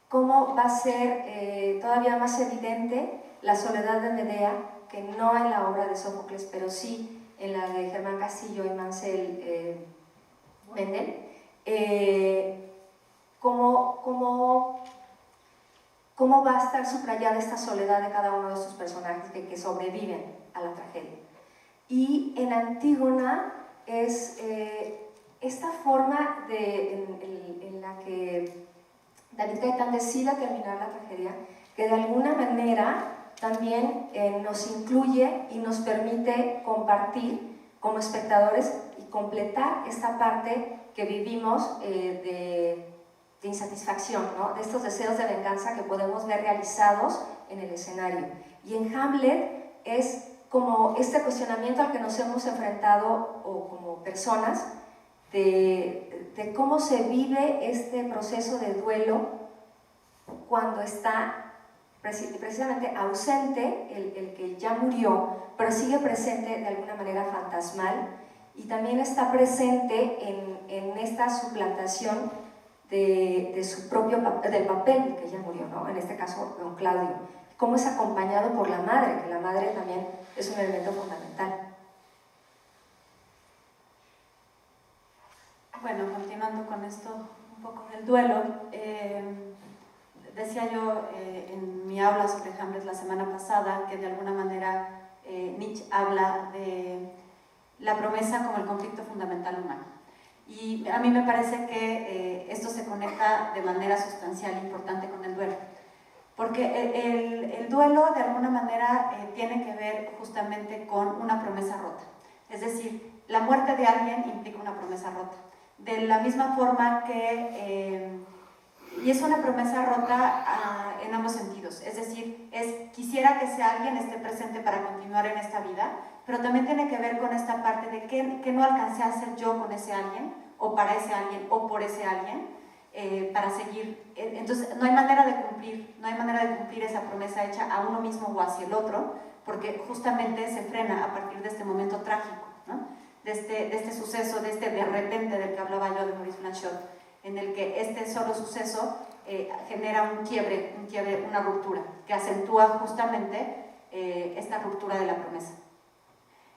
cómo va a ser todavía más evidente la soledad de Medea, que no en la obra de Sófocles, pero sí en la de Germán Castillo y Mansell Mendel, cómo va a estar subrayada esta soledad de cada uno de estos personajes que sobreviven a la tragedia. Y en Antígona es esta forma en la que David Gaitán decide terminar la tragedia, que de alguna manera también nos incluye y nos permite compartir como espectadores y completar esta parte que vivimos de insatisfacción, ¿no? De estos deseos de venganza que podemos ver realizados en el escenario. Y en Hamlet es como este cuestionamiento al que nos hemos enfrentado o como personas de cómo se vive este proceso de duelo cuando está precisamente ausente el que ya murió, pero sigue presente de alguna manera fantasmal, y también está presente en esta suplantación del papel que ya murió, ¿no? En este caso don Claudio, cómo es acompañado por la madre, que la madre también es un elemento fundamental. Bueno, continuando con esto un poco del duelo, decía yo en mi aula sobre Hamlet la semana pasada que de alguna manera Nietzsche habla de la promesa como el conflicto fundamental humano. Y a mí me parece que esto se conecta de manera sustancial e importante con el duelo. Porque el duelo de alguna manera tiene que ver justamente con una promesa rota. Es decir, la muerte de alguien implica una promesa rota. De la misma forma que... y es una promesa rota en ambos sentidos, es decir, quisiera que ese alguien esté presente para continuar en esta vida, pero también tiene que ver con esta parte de que no alcancé a hacer yo con ese alguien, o para ese alguien, o por ese alguien, para seguir. Entonces no hay manera de cumplir esa promesa hecha a uno mismo o hacia el otro, porque justamente se frena a partir de este momento trágico, ¿no? de este suceso, de repente del que hablaba yo de Maurice Blanchot, en el que este solo suceso genera un quiebre, una ruptura, que acentúa justamente esta ruptura de la promesa.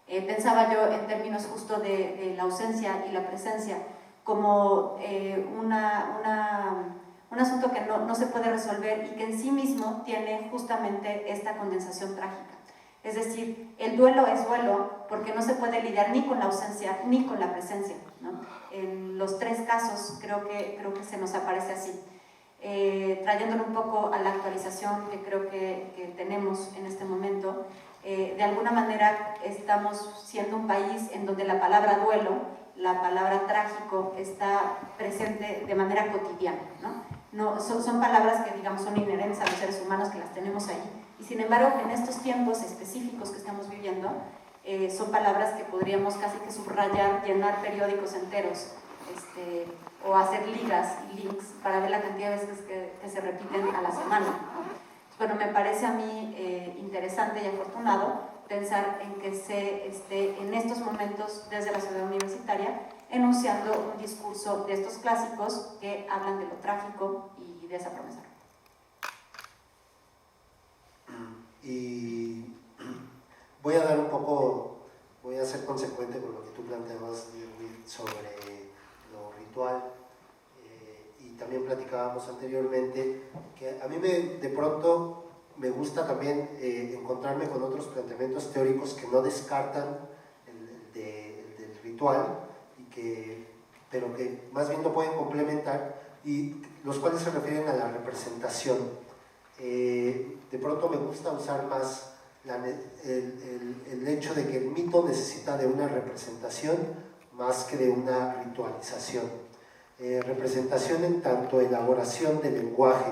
Pensaba yo en términos justo de la ausencia y la presencia como un asunto que no se puede resolver y que en sí mismo tiene justamente esta condensación trágica. Es decir, el duelo es duelo porque no se puede lidiar ni con la ausencia ni con la presencia, ¿no? En los tres casos creo que se nos aparece así. Trayéndolo un poco a la actualización que creo que tenemos en este momento, de alguna manera estamos siendo un país en donde la palabra duelo, la palabra trágico está presente de manera cotidiana, ¿no? Son palabras que, digamos, son inherentes a los seres humanos, que las tenemos ahí, y sin embargo en estos tiempos específicos que estamos viviendo son palabras que podríamos casi que subrayar, llenar periódicos enteros, o hacer ligas y links para ver la cantidad de veces que se repiten a la semana. Bueno, me parece a mí interesante y afortunado pensar en que se esté en estos momentos desde la ciudad universitaria enunciando un discurso de estos clásicos que hablan de lo trágico y de esa promesa. Y voy a ser consecuente con lo que tú planteabas sobre lo ritual, y también platicábamos anteriormente que a mí de pronto me gusta también encontrarme con otros planteamientos teóricos que no descartan el del ritual, pero que más bien lo pueden complementar, y los cuales se refieren a la representación. De pronto me gusta usar más el hecho de que el mito necesita de una representación más que de una ritualización. Representación en tanto elaboración del lenguaje,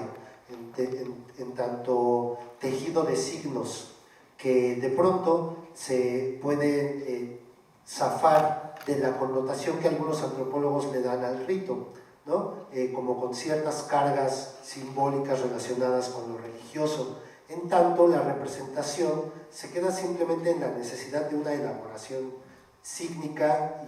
en tanto tejido de signos, que de pronto se pueden zafar de la connotación que algunos antropólogos le dan al rito, ¿no? Como con ciertas cargas simbólicas relacionadas con lo religioso. En tanto, la representación se queda simplemente en la necesidad de una elaboración sígnica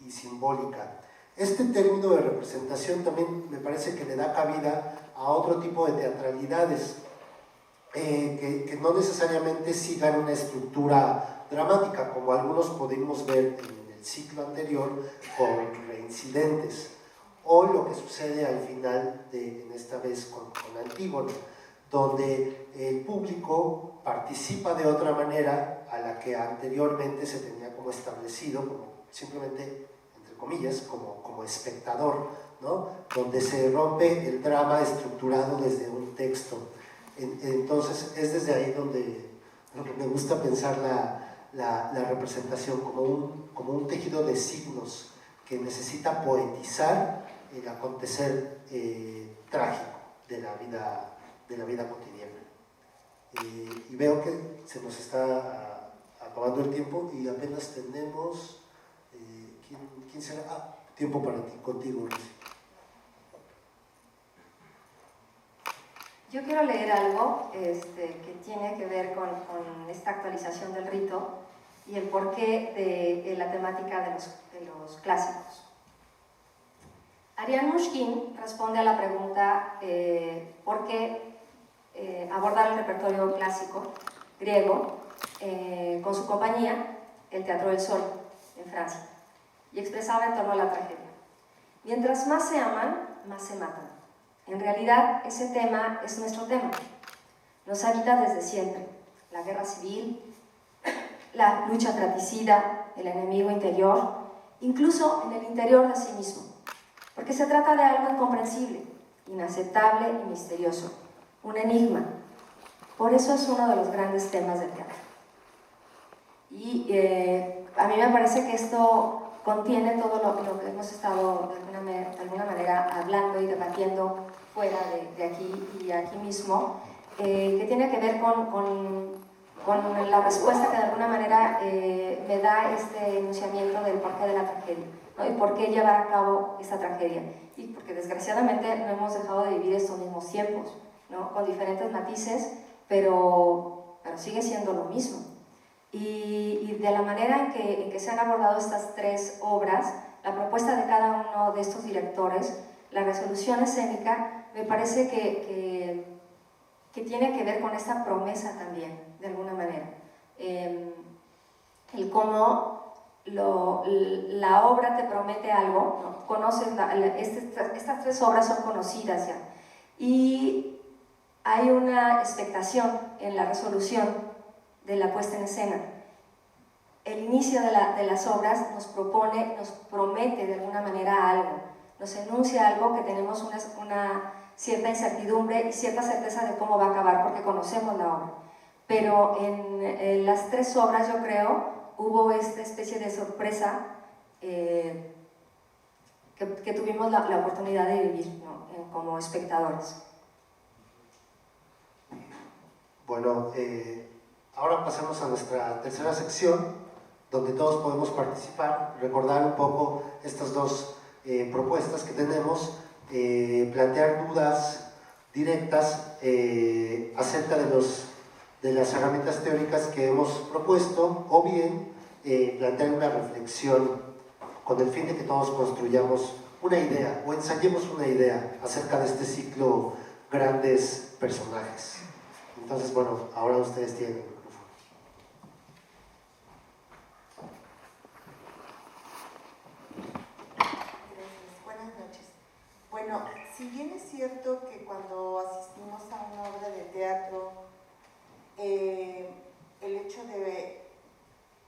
y simbólica. Este término de representación también me parece que le da cabida a otro tipo de teatralidades que no necesariamente sigan una estructura dramática, como algunos pudimos ver en el ciclo anterior con Reincidentes, o lo que sucede al final, en esta vez con Antígona, donde el público participa de otra manera a la que anteriormente se tenía como establecido, como simplemente, entre comillas, como espectador, ¿no? Donde se rompe el drama estructurado desde un texto. Entonces es desde ahí donde me gusta pensar la representación como un tejido de signos que necesita poetizar el acontecer trágico de la vida cotidiana. Y veo que se nos está acabando el tiempo y apenas tenemos ¿quién será? Tiempo para ti, contigo, Rosy. Yo quiero leer algo que tiene que ver con esta actualización del rito y el porqué de la temática de los clásicos. Ariane Mnouchkine responde a la pregunta ¿por qué abordar el repertorio clásico griego con su compañía, el Teatro del Sol, en Francia, y expresaba en torno a la tragedia. Mientras más se aman, más se matan. En realidad, ese tema es nuestro tema. Nos habita desde siempre. La guerra civil, la lucha fratricida, el enemigo interior, incluso en el interior de sí mismo. Porque se trata de algo incomprensible, inaceptable y misterioso. Un enigma. Por eso es uno de los grandes temas del teatro. Y a mí me parece que esto contiene todo lo que hemos estado de alguna manera hablando y debatiendo fuera de aquí y aquí mismo, que tiene que ver con la respuesta que de alguna manera me da este enunciamiento de del porqué de la tragedia, ¿no? Y por qué llevar a cabo esa tragedia. Y porque desgraciadamente no hemos dejado de vivir estos mismos tiempos, ¿no? Con diferentes matices, pero sigue siendo lo mismo. Y de la manera en que se han abordado estas tres obras, la propuesta de cada uno de estos directores, la resolución escénica, me parece que tiene que ver con esta promesa también, de alguna manera. El cómo la obra te promete algo, ¿no? Conoces estas tres obras son conocidas ya, y hay una expectación en la resolución de la puesta en escena. El inicio de las obras nos promete de alguna manera algo, nos enuncia algo que tenemos una cierta incertidumbre y cierta certeza de cómo va a acabar porque conocemos la obra. Pero en las tres obras, yo creo, hubo esta especie de sorpresa que tuvimos la oportunidad de vivir, ¿no? Como espectadores. Bueno, ahora pasamos a nuestra tercera sección, donde todos podemos participar, recordar un poco estas dos propuestas que tenemos, plantear dudas directas acerca de las herramientas teóricas que hemos propuesto, o bien plantear una reflexión con el fin de que todos construyamos una idea o ensayemos una idea acerca de este ciclo Grandes Personajes. Entonces, bueno, ahora ustedes tienen el micrófono. Gracias. Buenas noches. Bueno, si bien es cierto que cuando asistimos a una obra de teatro, el hecho de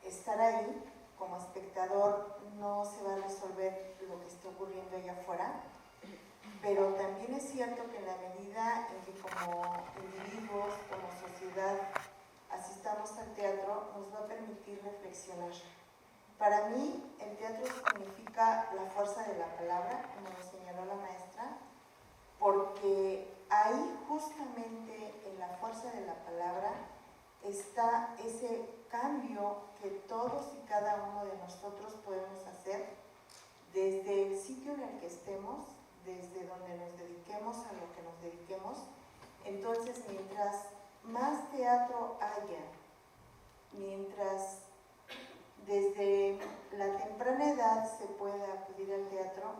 estar ahí como espectador no se va a resolver lo que está ocurriendo allá afuera, pero también es cierto que en la medida en que como individuos, como sociedad, asistamos al teatro, nos va a permitir reflexionar. Para mí, el teatro significa la fuerza de la palabra, como nos señaló la maestra, porque ahí justamente en la fuerza de la palabra está ese cambio que todos y cada uno de nosotros podemos hacer desde el sitio en el que estemos, desde donde nos dediquemos a lo que nos dediquemos. Entonces, mientras más teatro haya, mientras desde la temprana edad se pueda acudir al teatro,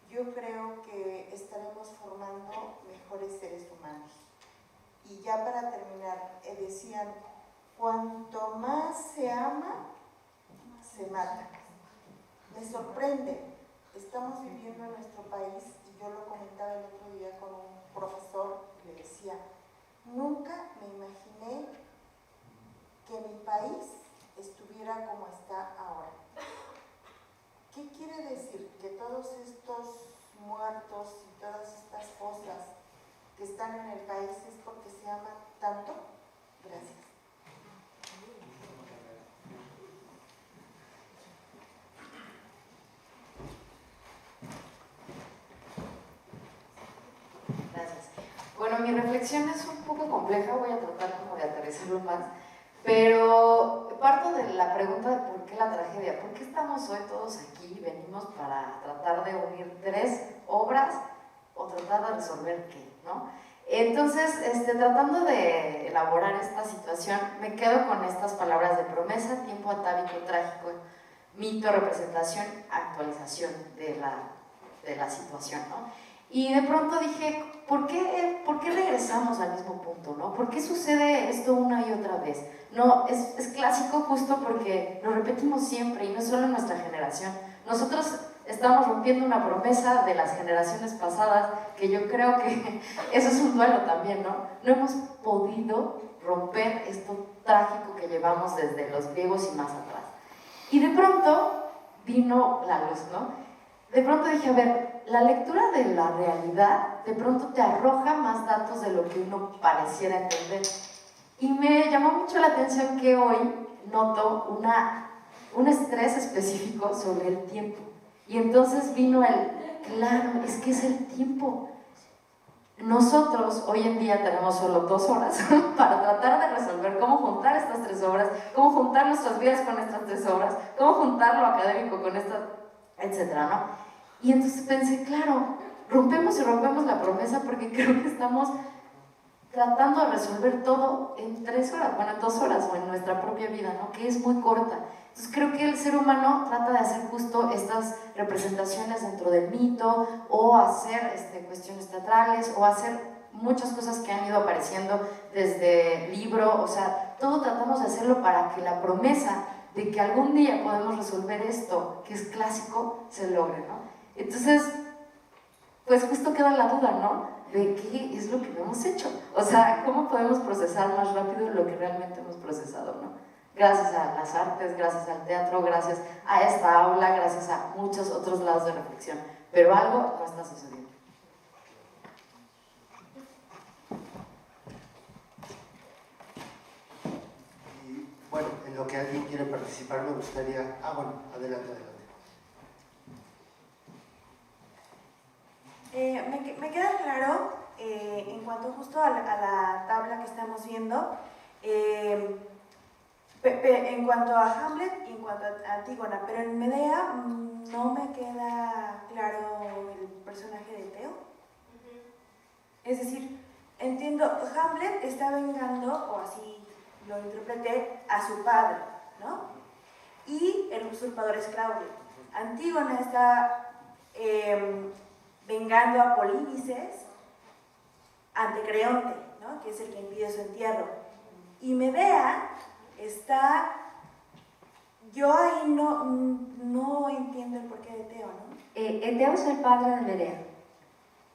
yo creo que estaremos formando mejores seres humanos. Y ya para terminar, decían, cuanto más se ama, se mata. Me sorprende, estamos viviendo en nuestro país, y yo lo comentaba el otro día con un profesor, le decía, nunca me imaginé que mi país estuviera como está ahora. ¿Qué quiere decir? Que todos estos muertos y todas estas cosas que están en el país es porque se aman tanto. Gracias. Gracias. Bueno, mi reflexión es un poco compleja, voy a tratar como de aterrizarlo más, pero parto de la pregunta de por qué la tragedia, por qué estamos hoy todos aquí, venimos para tratar de unir tres obras o tratar de resolver qué, ¿no? Entonces, tratando de elaborar esta situación, me quedo con estas palabras de promesa, tiempo atávico, trágico, mito, representación, actualización de la situación, ¿no? Y de pronto dije, ¿por qué regresamos al mismo punto, ¿no? ¿Por qué sucede esto una y otra vez? No, es clásico justo porque lo repetimos siempre y no solo en nuestra generación. Nosotros estamos rompiendo una promesa de las generaciones pasadas, que yo creo que eso es un duelo también, ¿no? No hemos podido romper esto trágico que llevamos desde los griegos y más atrás. Y de pronto vino la luz, ¿no? De pronto dije, a ver, la lectura de la realidad de pronto te arroja más datos de lo que uno pareciera entender. Y me llamó mucho la atención que hoy noto un estrés específico sobre el tiempo. Y entonces vino claro, es que es el tiempo. nosotros hoy en día tenemos solo 2 horas para tratar de resolver cómo juntar estas 3 obras, cómo juntar nuestras vidas con estas 3 obras, cómo juntar lo académico con esta, etcétera, ¿no? Y entonces pensé, claro, rompemos y rompemos la promesa porque creo que estamos tratando de resolver todo en 3 horas, bueno, en 2 horas o en nuestra propia vida, ¿no? Que es muy corta. Entonces creo que el ser humano trata de hacer justo estas representaciones dentro del mito o hacer cuestiones teatrales o hacer muchas cosas que han ido apareciendo desde libro, o sea, todo tratamos de hacerlo para que la promesa de que algún día podemos resolver esto, que es clásico, se logre, ¿no? Entonces, pues justo queda la duda, ¿no? De qué es lo que no hemos hecho. O sea, ¿cómo podemos procesar más rápido lo que realmente hemos procesado, ¿no? Gracias a las artes, gracias al teatro, gracias a esta aula, gracias a muchos otros lados de reflexión. Pero algo no está sucediendo. Y bueno, en lo que alguien quiere participar me gustaría... Ah, bueno, adelante, adelante. Me queda claro, en cuanto justo a la tabla que estamos viendo, en cuanto a Hamlet y en cuanto a Antígona, pero en Medea no me queda claro el personaje de Teo. Es decir, entiendo, Hamlet está vengando, o así lo interpreté, a su padre, ¿no? Y el usurpador es Claudio. Antígona está vengando a Polinices ante Creonte, ¿no? Que es el que impide su entierro. Y Medea está... Yo ahí no entiendo el porqué de Teo, ¿no? Teo es el padre de Medea.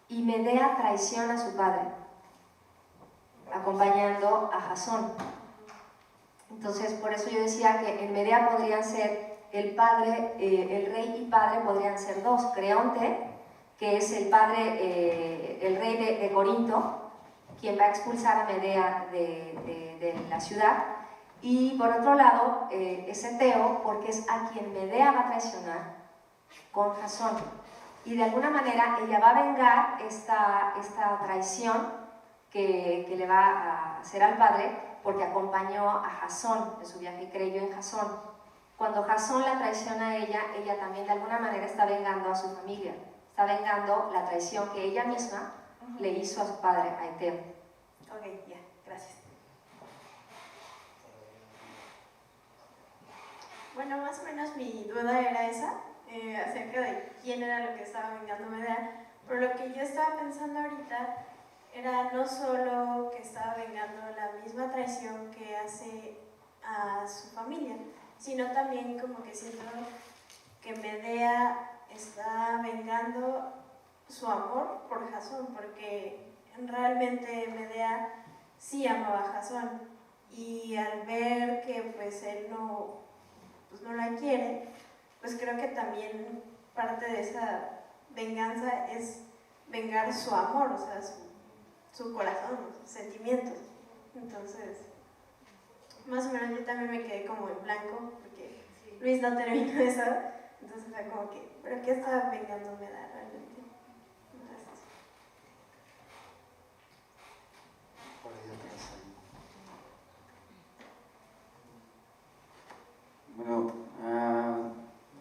Y Medea traiciona a su padre, acompañando a Jasón. Entonces, por eso yo decía que en Medea podrían ser el padre, el rey y padre podrían ser 2. Creonte, que es el padre, el rey de Corinto, quien va a expulsar a Medea de la ciudad. Y por otro lado, ese Teo, porque es a quien Medea va a traicionar con Jasón. Y de alguna manera ella va a vengar esta traición que le va a hacer al padre, porque acompañó a Jasón en su viaje y creyó en Jasón. Cuando Jasón la traiciona a ella, ella también de alguna manera está vengando a su familia, está vengando la traición que ella misma le hizo a su padre, a Eteo. Ok, ya, gracias. Bueno, más o menos mi duda era esa, acerca de quién era lo que estaba vengando Medea, pero lo que yo estaba pensando ahorita era no solo que estaba vengando la misma traición que hace a su familia, sino también como que siento que Medea está vengando su amor por Jasón, porque realmente Medea sí amaba a Jasón, y al ver que pues él no la quiere, pues creo que también parte de esa venganza es vengar su amor, o sea, su corazón, sus sentimientos. Entonces, más o menos yo también me quedé como en blanco, porque Luis no terminó eso, entonces fue como que, ¿pero qué estaba vengando Medea realmente? Gracias. Por ahí atrás, ahí. Bueno,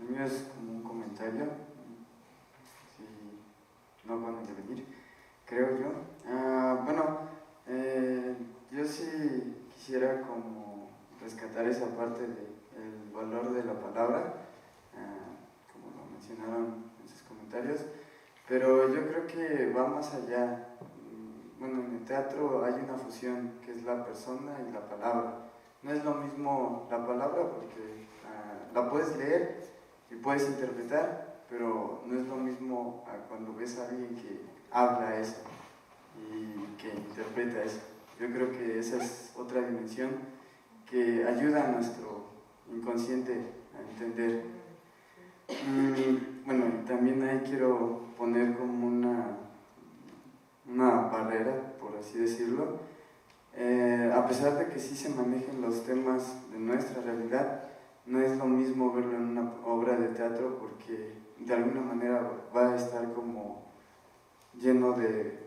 el mío es como un comentario, si no van a intervenir, creo yo. Yo sí quisiera como rescatar esa parte del valor de la palabra, como lo mencionaron en sus comentarios, pero yo creo que va más allá. Bueno, en el teatro hay una fusión que es la persona y la palabra. No es lo mismo la palabra porque la puedes leer y puedes interpretar, pero no es lo mismo cuando ves a alguien que habla eso y que interpreta eso. Yo creo que esa es otra dimensión que ayuda a nuestro inconsciente a entender. Bueno, también ahí quiero poner como una barrera, por así decirlo. A pesar de que sí se manejen los temas de nuestra realidad, no es lo mismo verlo en una obra de teatro porque de alguna manera va a estar como lleno de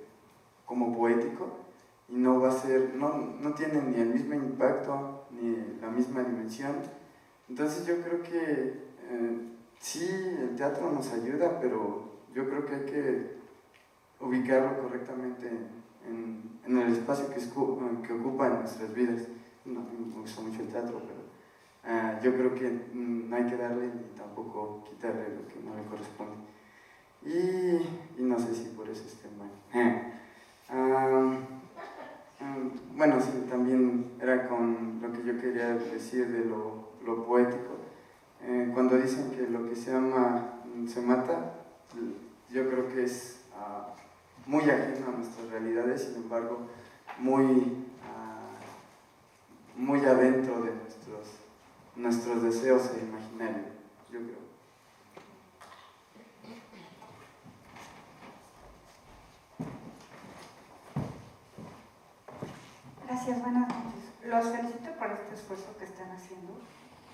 como poético y no va a ser, no tiene ni el mismo impacto ni la misma dimensión. Entonces yo creo que sí, el teatro nos ayuda, pero yo creo que hay que ubicarlo correctamente en el espacio que ocupa en nuestras vidas. No, me gusta mucho el teatro, pero yo creo que no hay que darle ni tampoco quitarle lo que no le corresponde. Y no sé si por eso esté mal. Bueno, sí, también era con lo que yo quería decir de lo poético. Cuando dicen que lo que se ama se mata, yo creo que es muy ajeno a nuestras realidades, sin embargo, muy adentro de nuestros deseos e imaginario, yo creo. Gracias, buenas noches. Los felicito por este esfuerzo que están haciendo.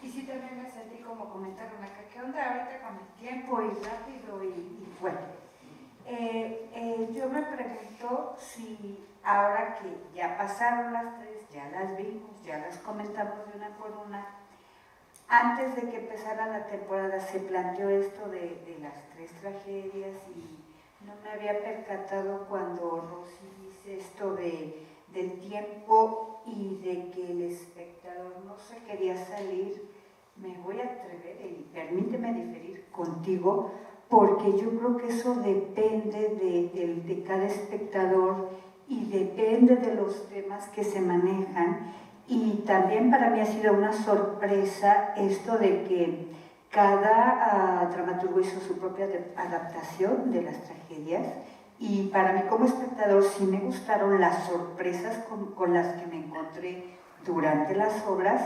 Y sí, también me sentí como comentaron acá, ¿qué onda ahorita con el tiempo y rápido y bueno? Yo me pregunto si ahora que ya pasaron las tres, ya las vimos, ya las comentamos de una por una, antes de que empezara la temporada se planteó esto de las tres tragedias y no me había percatado cuando Rosy dice esto del tiempo y de que el espectador no se quería salir. Me voy a atrever y permíteme diferir contigo porque yo creo que eso depende de cada espectador y depende de los temas que se manejan y también para mí ha sido una sorpresa esto de que cada dramaturgo hizo su propia adaptación de las tragedias y para mí como espectador sí me gustaron las sorpresas con las que me encontré durante las obras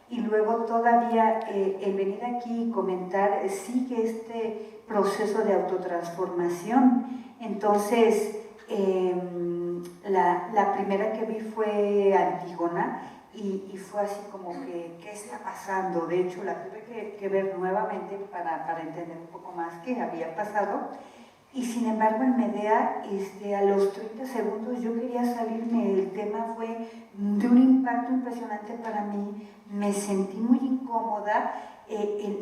y luego todavía el venir aquí y comentar sigue este proceso de autotransformación. Entonces, la primera que vi fue Antígona y fue así como que, ¿qué está pasando? De hecho, la tuve que ver nuevamente para entender un poco más qué había pasado. Y sin embargo en Medea, a los 30 segundos yo quería salirme, el tema fue de un impacto impresionante para mí, me sentí muy incómoda,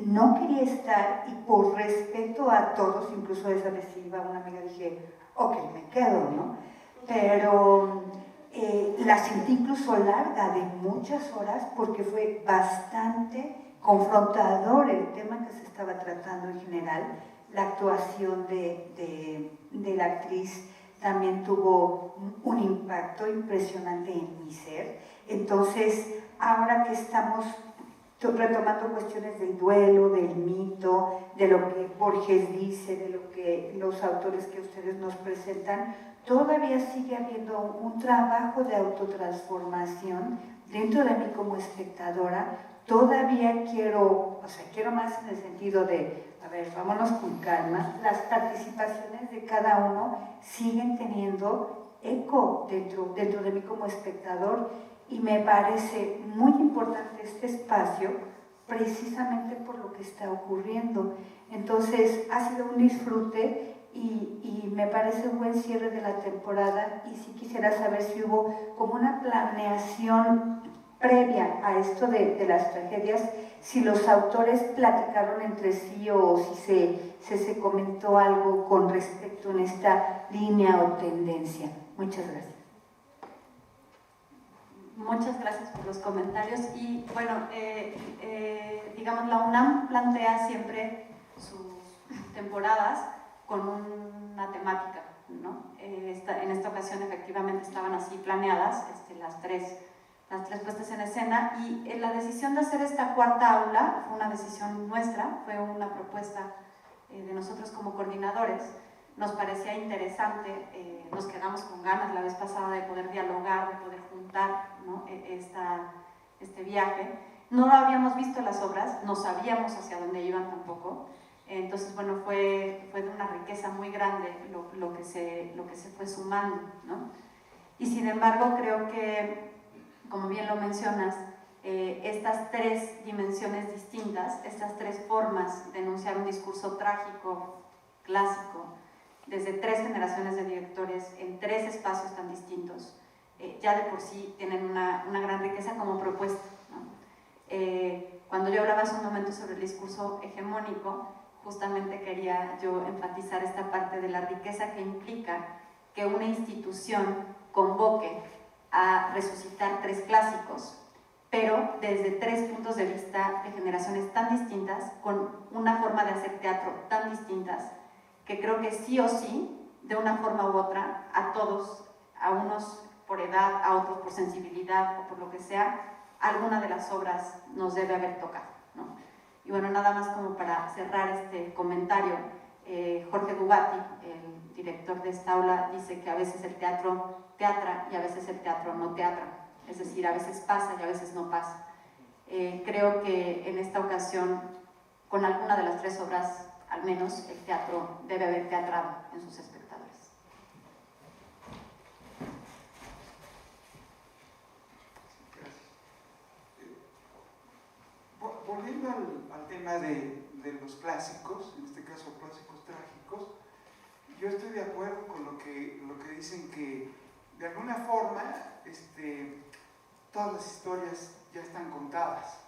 no quería estar y por respeto a todos, incluso esa vez iba una amiga, dije, ok, me quedo, ¿no? Pero la sentí incluso larga, de muchas horas, porque fue bastante confrontador el tema que se estaba tratando en general. La actuación de la actriz también tuvo un impacto impresionante en mi ser. Entonces, ahora que estamos retomando cuestiones del duelo, del mito, de lo que Borges dice, de lo que los autores que ustedes nos presentan, todavía sigue habiendo un trabajo de autotransformación dentro de mí como espectadora. Todavía quiero más en el sentido de, a ver, vámonos con calma, las participaciones de cada uno siguen teniendo eco dentro de mí como espectador y me parece muy importante este espacio precisamente por lo que está ocurriendo. Entonces ha sido un disfrute y me parece un buen cierre de la temporada y sí quisiera saber si hubo como una planeación previa a esto de las tragedias, si los autores platicaron entre sí o si se comentó algo con respecto en esta línea o tendencia. Muchas gracias. Muchas gracias por los comentarios y bueno, digamos la UNAM plantea siempre sus temporadas con una temática, ¿no? En esta ocasión efectivamente estaban así planeadas las tres puestas en escena y la decisión de hacer esta cuarta aula fue una decisión nuestra, fue una propuesta de nosotros como coordinadores. Nos parecía interesante, nos quedamos con ganas la vez pasada de poder dialogar, de poder juntar, ¿no? este viaje. No lo habíamos visto las obras, no sabíamos hacia dónde iban tampoco, entonces bueno, fue de una riqueza muy grande lo que se fue sumando, ¿no? Y sin embargo creo que, como bien lo mencionas, estas tres dimensiones distintas, estas tres formas de enunciar un discurso trágico, clásico, desde 3 generaciones de directores en 3 espacios tan distintos, ya de por sí tienen una gran riqueza como propuesta, ¿no? Cuando yo hablaba hace un momento sobre el discurso hegemónico, justamente quería yo enfatizar esta parte de la riqueza que implica que una institución convoque a resucitar 3 clásicos, pero desde 3 puntos de vista de generaciones tan distintas, con una forma de hacer teatro tan distintas, que creo que sí o sí, de una forma u otra, a todos, a unos por edad, a otros por sensibilidad o por lo que sea, alguna de las obras nos debe haber tocado, ¿no? Y bueno, nada más como para cerrar este comentario, Jorge Dubati, el director de esta aula, dice que a veces el teatro teatra y a veces el teatro no teatra, es decir, a veces pasa y a veces no pasa. Creo que en esta ocasión, con alguna de las 3 obras, al menos el teatro debe haber teatrado en sus espectadores. Volviendo al tema de los clásicos, en este caso clásicos trágicos, yo estoy de acuerdo con lo que dicen, que de alguna forma todas las historias ya están contadas.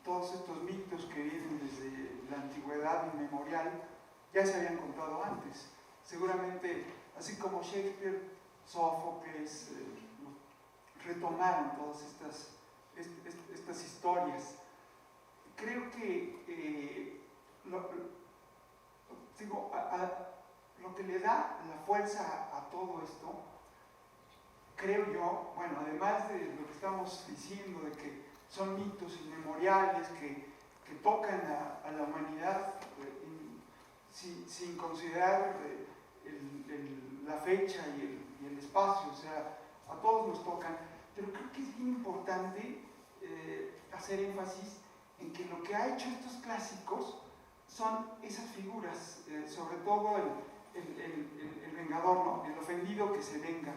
Todos estos mitos que vienen desde la antigüedad inmemorial ya se habían contado antes. Seguramente, así como Shakespeare, Sófocles, retomaron todas estas historias. Creo que lo que le da la fuerza a todo esto, creo yo, bueno, además de lo que estamos diciendo, de que son mitos inmemoriales que tocan a la humanidad sin considerar la fecha y el espacio, o sea, a todos nos tocan, pero creo que es bien importante hacer énfasis en que lo que ha hecho estos clásicos son esas figuras, sobre todo el vengador, ¿no? El ofendido que se venga.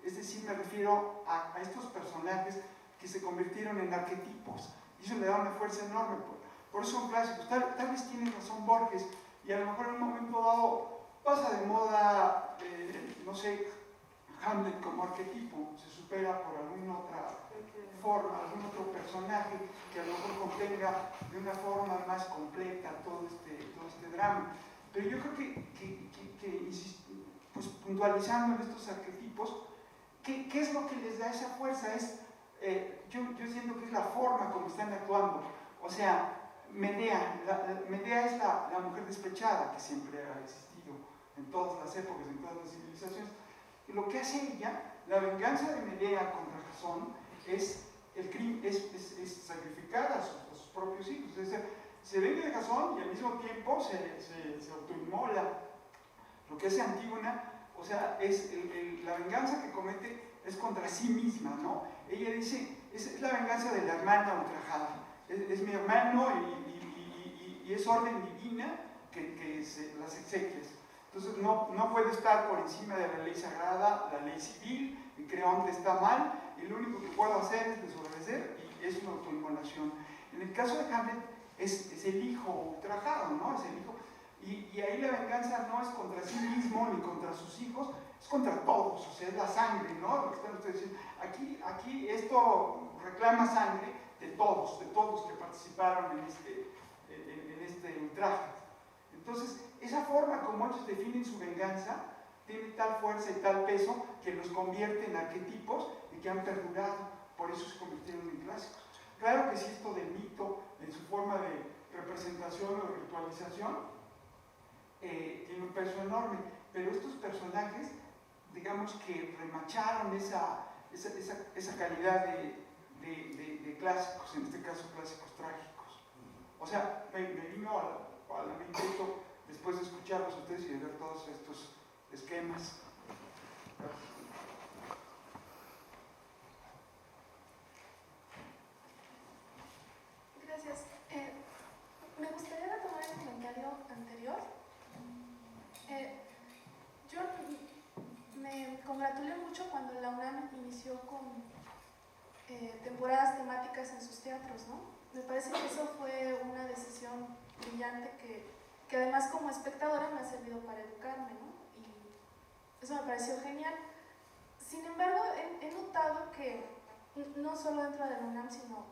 Es decir, me refiero a estos personajes que se convirtieron en arquetipos, y eso le da una fuerza enorme. Por eso son clásicos. Tal vez tiene razón Borges, y a lo mejor en un momento dado pasa de moda, no sé, Hamlet como arquetipo, se supera por alguna otra forma, algún otro personaje que a lo mejor contenga de una forma más completa todo este drama. Pero yo creo que pues puntualizando en estos arquetipos, ¿qué es lo que les da esa fuerza? Yo siento que es la forma como están actuando. O sea, Medea es la mujer despechada que siempre ha existido en todas las épocas, en todas las civilizaciones. Y lo que hace ella, la venganza de Medea contra Jasón, es sacrificar a sus propios hijos. Es decir, se venga de Jasón y al mismo tiempo se autoinmola. Lo que hace Antígona, o sea, la venganza que comete es contra sí misma, ¿no? Ella dice, es la venganza de la hermana ultrajada. Es mi hermano y es orden divina que las exequias. Entonces no puede estar por encima de la ley sagrada, la ley civil, y Creonte está mal, y lo único que puedo hacer es desobedecer, y es una autoinmolación. En el caso de Hamlet es el hijo ultrajado, ¿no? Es el hijo, y ahí la venganza no es contra sí mismo ni contra sus hijos, es contra todos, o sea, es la sangre, ¿no? Lo que están ustedes diciendo. Aquí esto reclama sangre de todos que participaron en este ultraje. Entonces, esa forma como ellos definen su venganza tiene tal fuerza y tal peso que los convierte en arquetipos y que han perdurado, por eso se convirtieron en clásicos. Claro que sí, esto del mito, en su forma de representación o de ritualización, tiene un peso enorme, pero estos personajes, digamos que remacharon esa calidad de clásicos, en este caso clásicos trágicos. O sea, me vino a la mente esto después de escucharlos a ustedes y de ver todos estos esquemas. Gracias. Me gustaría retomar el comentario anterior. Yo me congratulé mucho cuando la UNAM inició con temporadas temáticas en sus teatros, ¿no? Me parece que eso fue una decisión brillante que además como espectadora me ha servido para educarme, ¿no? Y Eso me pareció genial. Sin embargo, he notado que no solo dentro de la UNAM, sino,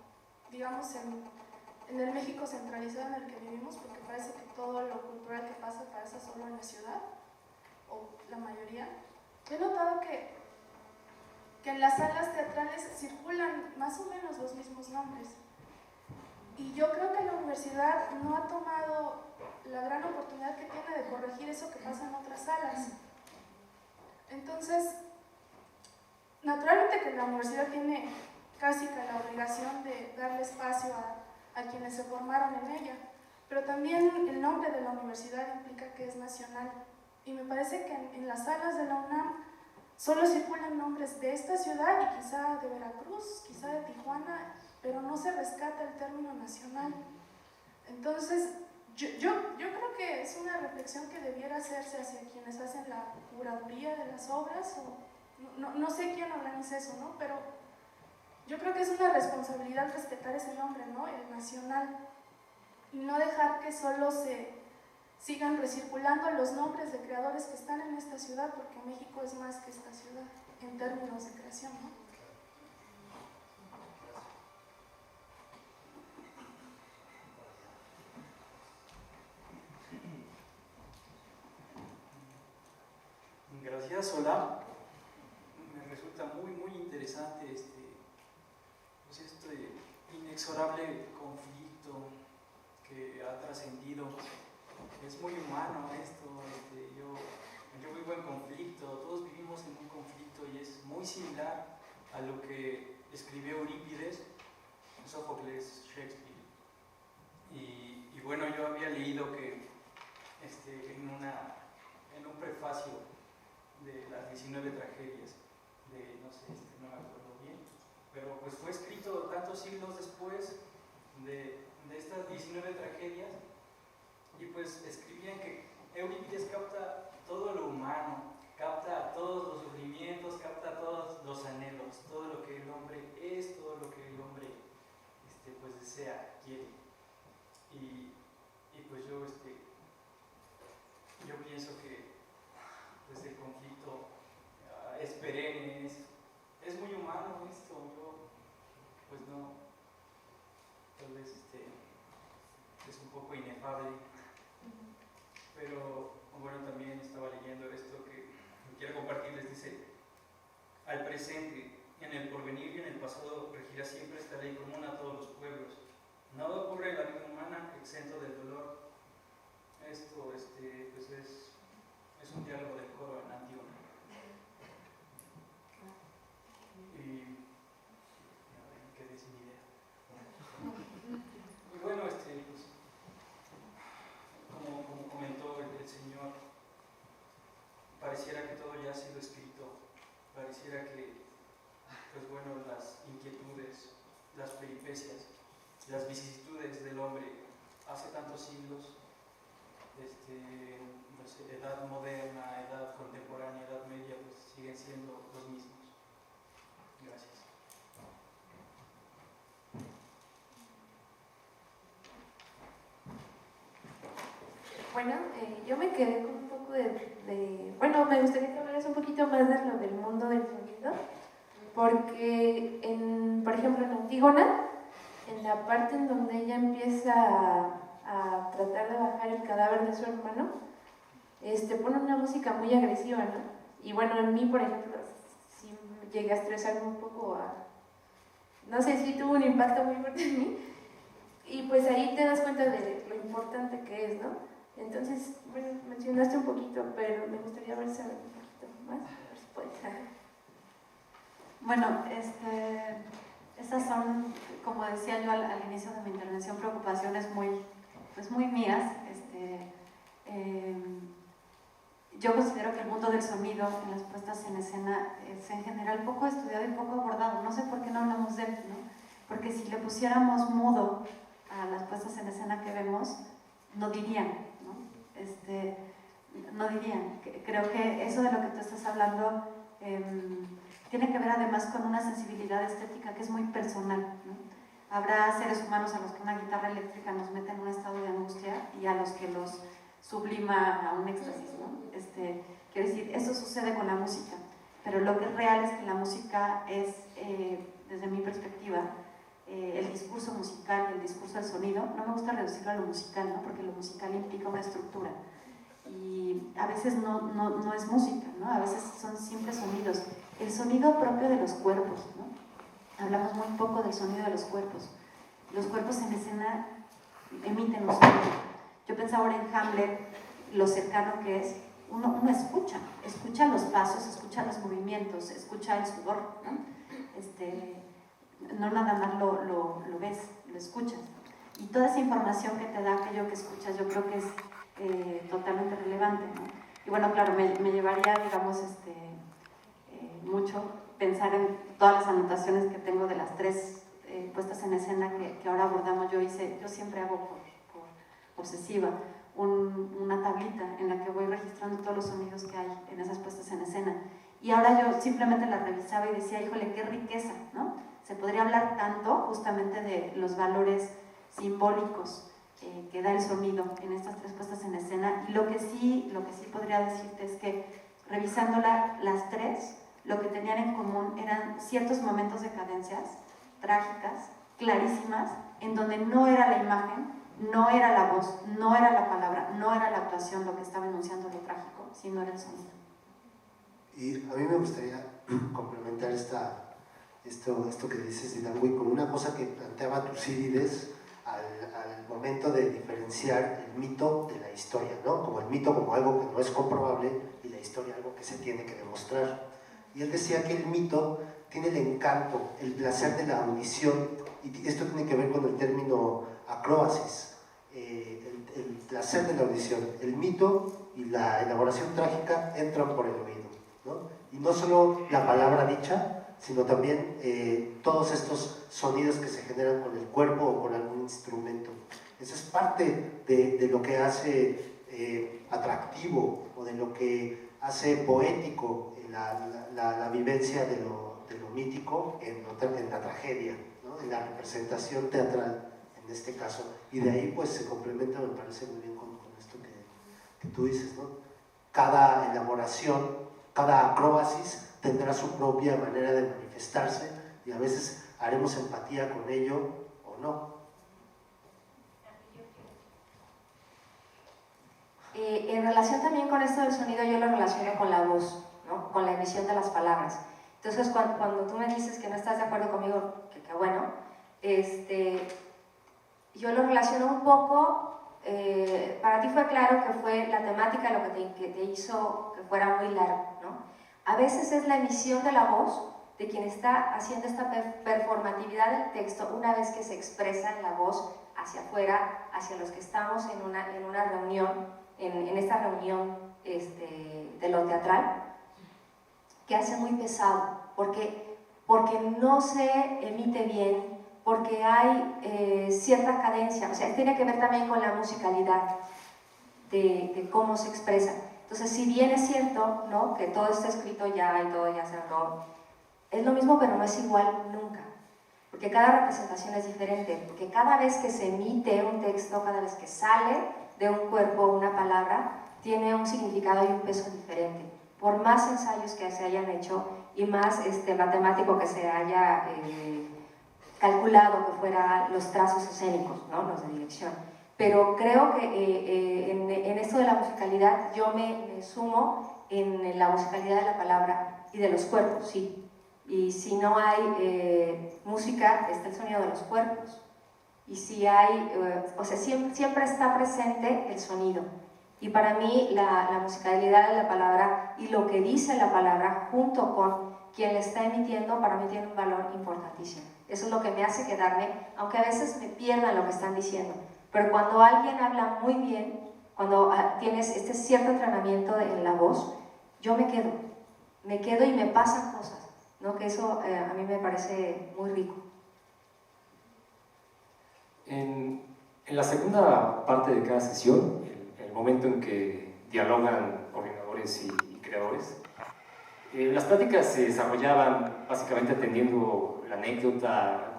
digamos, en el México centralizado en el que vivimos, porque parece que todo lo cultural que pasa solo en la ciudad, o la mayoría, he notado que en las salas teatrales circulan más o menos los mismos nombres. Y yo creo que la universidad no ha tomado la gran oportunidad que tiene de corregir eso que pasa en otras salas. Entonces, naturalmente que la universidad tiene casi que la obligación de darle espacio a quienes se formaron en ella, pero también el nombre de la universidad implica que es nacional. Y me parece que en las salas de la UNAM solo circulan nombres de esta ciudad y quizá de Veracruz, quizá de Tijuana, pero no se rescata el término nacional. Entonces, yo creo que es una reflexión que debiera hacerse hacia quienes hacen la curaduría de las obras, o no sé quién organiza eso, ¿no? Pero yo creo que es una responsabilidad respetar ese nombre, ¿no? El nacional, y no dejar que solo se sigan recirculando los nombres de creadores que están en esta ciudad, porque México es más que esta ciudad en términos de creación, ¿no? Gracias, hola. Me resulta muy interesante pues este inexorable conflicto que ha trascendido. Es muy humano esto. Yo vivo en conflicto, todos vivimos en un conflicto, y es muy similar a lo que escribió Eurípides, Sófocles, Shakespeare. Y bueno, yo había leído que en un prefacio de las 19 tragedias, no sé, no me acuerdo bien, pero pues fue escrito tantos siglos después de estas 19 tragedias, y pues escribían que Eurípides capta todo lo humano, capta todos los sufrimientos, capta todos los anhelos, todo lo que el hombre es, todo lo que el hombre pues desea, quiere. Y pues yo pienso que pues el conflicto es perenne, es muy humano esto. Yo pues no, tal vez es un poco inefable, pero bueno, también estaba leyendo esto que quiero compartirles. Dice: al presente, en el porvenir y en el pasado regirá siempre esta ley común a todos los pueblos. Nada ocurre en la vida humana exento del dolor. Esto pues es un diálogo del coro en Antígona. Y me quedé sin idea. Y bueno, pues, como comentó el señor, pareciera que todo ya ha sido escrito, pareciera que pues bueno, las inquietudes, las peripecias, las vicisitudes del hombre hace tantos siglos, pues, edad moderna, edad contemporánea, edad media, pues siguen siendo los mismos. Gracias. Bueno, yo me quedé con un poco bueno, me gustaría que hablaras un poquito más de lo del mundo del sonido, porque, por ejemplo, en Antígona, en la parte en donde ella empieza a tratar de bajar el cadáver de su hermano, pone una música muy agresiva, ¿no? Y bueno, en mí, por ejemplo, sí llegué a estresarme un poco, no sé si tuvo un impacto muy fuerte en mí, y pues ahí te das cuenta de lo importante que es, ¿no? Entonces, bueno, mencionaste un poquito, pero me gustaría saber un poquito más, a ver si puedes. Bueno, estas son, como decía yo al inicio de mi intervención, preocupaciones muy mías. Yo considero que el mundo del sonido en las puestas en escena es en general poco estudiado y poco abordado. No sé por qué no hablamos de él, ¿no? Porque si le pusiéramos mudo a las puestas en escena que vemos, no dirían, ¿no? No dirían. Creo que eso de lo que tú estás hablando tiene que ver además con una sensibilidad estética que es muy personal, ¿no? Habrá seres humanos a los que una guitarra eléctrica nos mete en un estado de angustia, y a los que los sublima a un éxtasis, ¿no? Quiero decir, eso sucede con la música, pero lo que es real es que la música es, desde mi perspectiva, el discurso musical y el discurso del sonido. No me gusta reducirlo a lo musical, ¿no? Porque lo musical implica una estructura y a veces no es música, ¿no? A veces son simples sonidos. El sonido propio de los cuerpos, ¿no? Hablamos muy poco del sonido de los cuerpos. Los cuerpos en escena emiten un sonido. Yo pensaba ahora en Hamlet, lo cercano que es. Uno escucha los pasos, escucha los movimientos, escucha el sudor, ¿no? No nada más lo ves, lo escuchas. Y toda esa información que te da aquello que escuchas, yo creo que es totalmente relevante, ¿no? Y bueno, claro, me llevaría, digamos, mucho pensar en todas las anotaciones que tengo de las 3 puestas en escena que ahora abordamos. Yo siempre hago por obsesiva una tablita en la que voy registrando todos los sonidos que hay en esas puestas en escena. Y ahora yo simplemente la revisaba y decía, híjole, qué riqueza, ¿no? Se podría hablar tanto justamente de los valores simbólicos que da el sonido en estas 3 puestas en escena. Y lo que sí podría decirte es que revisándola las 3, lo que tenían en común eran ciertos momentos de cadencias trágicas, clarísimas, en donde no era la imagen, no era la voz, no era la palabra, no era la actuación lo que estaba enunciando lo trágico, sino era el sonido. Y a mí me gustaría complementar esto que dices, Didangui, con una cosa que planteaba Tucídides al momento de diferenciar el mito de la historia, ¿no? Como el mito como algo que no es comprobable y la historia algo que se tiene que demostrar. Y él decía que el mito tiene el encanto, el placer de la audición, y esto tiene que ver con el término acróbasis, el placer de la audición. El mito y la elaboración trágica entran por el oído, ¿no? Y no solo la palabra dicha, sino también todos estos sonidos que se generan con el cuerpo o con algún instrumento. Eso es parte de lo que hace atractivo o de lo que hace poético la vivencia de lo mítico en la tragedia, ¿no? En la representación teatral en este caso. Y de ahí pues se complementa, me parece muy bien con esto que tú dices, ¿no? Cada elaboración, cada acróbasis tendrá su propia manera de manifestarse y a veces haremos empatía con ello o no. En relación también con esto del sonido, yo lo relaciono con la voz, ¿no? Con la emisión de las palabras. Entonces, cuando tú me dices que no estás de acuerdo conmigo, que bueno, yo lo relaciono un poco, para ti fue claro que fue la temática lo que te hizo que fuera muy largo, ¿no? A veces es la emisión de la voz de quien está haciendo esta performatividad del texto una vez que se expresa en la voz hacia afuera, hacia los que estamos en una reunión, en esta reunión de lo teatral, que hace muy pesado, porque no se emite bien, porque hay cierta cadencia, o sea, tiene que ver también con la musicalidad de cómo se expresa. Entonces, si bien es cierto, ¿no?, que todo está escrito ya y todo ya se habló, es lo mismo, pero no es igual nunca, porque cada representación es diferente, porque cada vez que se emite un texto, cada vez que sale de un cuerpo una palabra, tiene un significado y un peso diferente. Por más ensayos que se hayan hecho y más matemático que se haya calculado que fueran los trazos escénicos, ¿no?, los de dirección. Pero creo que en esto de la musicalidad yo me sumo en la musicalidad de la palabra y de los cuerpos, sí. Y si no hay música, está el sonido de los cuerpos. Y si hay, o sea, siempre está presente el sonido. Y para mí la musicalidad de la palabra y lo que dice la palabra junto con quien la está emitiendo, para mí tiene un valor importantísimo. Eso es lo que me hace quedarme, aunque a veces me pierdan lo que están diciendo. Pero cuando alguien habla muy bien, cuando tienes este cierto entrenamiento en la voz, yo me quedo y me pasan cosas, ¿no? Que eso a mí me parece muy rico. En la segunda parte de cada sesión, el momento en que dialogan coordinadores y creadores, las pláticas se desarrollaban básicamente atendiendo la anécdota,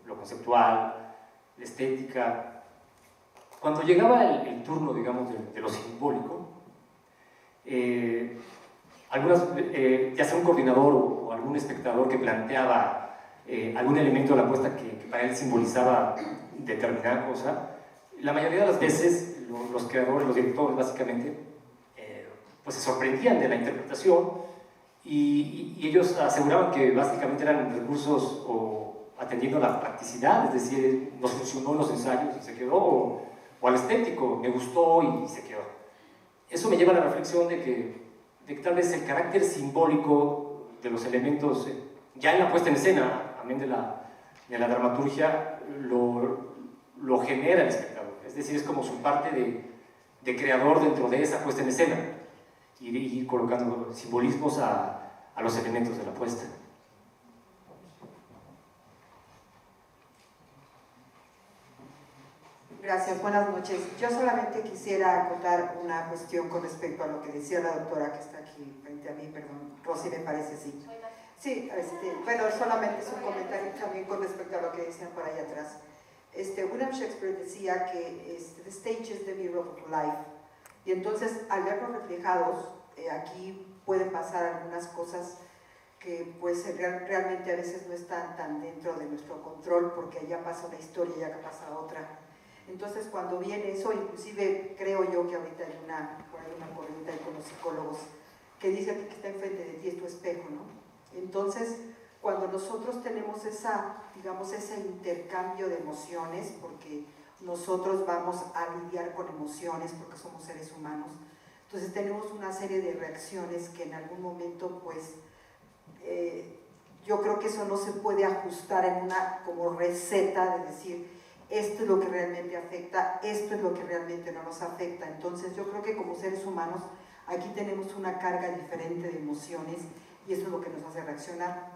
lo conceptual, la estética. Cuando llegaba el turno, digamos, de lo simbólico, ya sea un coordinador o algún espectador que planteaba algún elemento de la puesta que para él simbolizaba determinada cosa, la mayoría de las veces los creadores, los directores básicamente, pues se sorprendían de la interpretación y ellos aseguraban que básicamente eran recursos o atendiendo a la practicidad, es decir, nos funcionó en los ensayos y se quedó, o al estético, me gustó y se quedó. Eso me lleva a la reflexión de que tal vez el carácter simbólico de los elementos, ya en la puesta en escena, amén de la dramaturgia, lo genera el espectador. Es decir, es como su parte de creador dentro de esa puesta en escena y ir colocando simbolismos a los elementos de la puesta. Gracias, buenas noches. Yo solamente quisiera acotar una cuestión con respecto a lo que decía la doctora que está aquí frente a mí, perdón, Rosy me parece, sí. Sí, bueno, solamente es un comentario también con respecto a lo que decían por ahí atrás. William Shakespeare decía que the stage is the mirror of life, y entonces al vernos reflejados, aquí pueden pasar algunas cosas que pues realmente a veces no están tan dentro de nuestro control, porque allá pasa una historia y acá pasa otra. Entonces cuando viene eso, inclusive creo yo que ahorita hay por ahí una corriente ahí con los psicólogos que dice que está enfrente de ti es tu espejo, ¿no? Entonces cuando nosotros tenemos digamos, ese intercambio de emociones, porque nosotros vamos a lidiar con emociones porque somos seres humanos, entonces tenemos una serie de reacciones que en algún momento pues yo creo que eso no se puede ajustar en una como receta de decir esto es lo que realmente afecta, esto es lo que realmente no nos afecta. Entonces yo creo que como seres humanos aquí tenemos una carga diferente de emociones y eso es lo que nos hace reaccionar.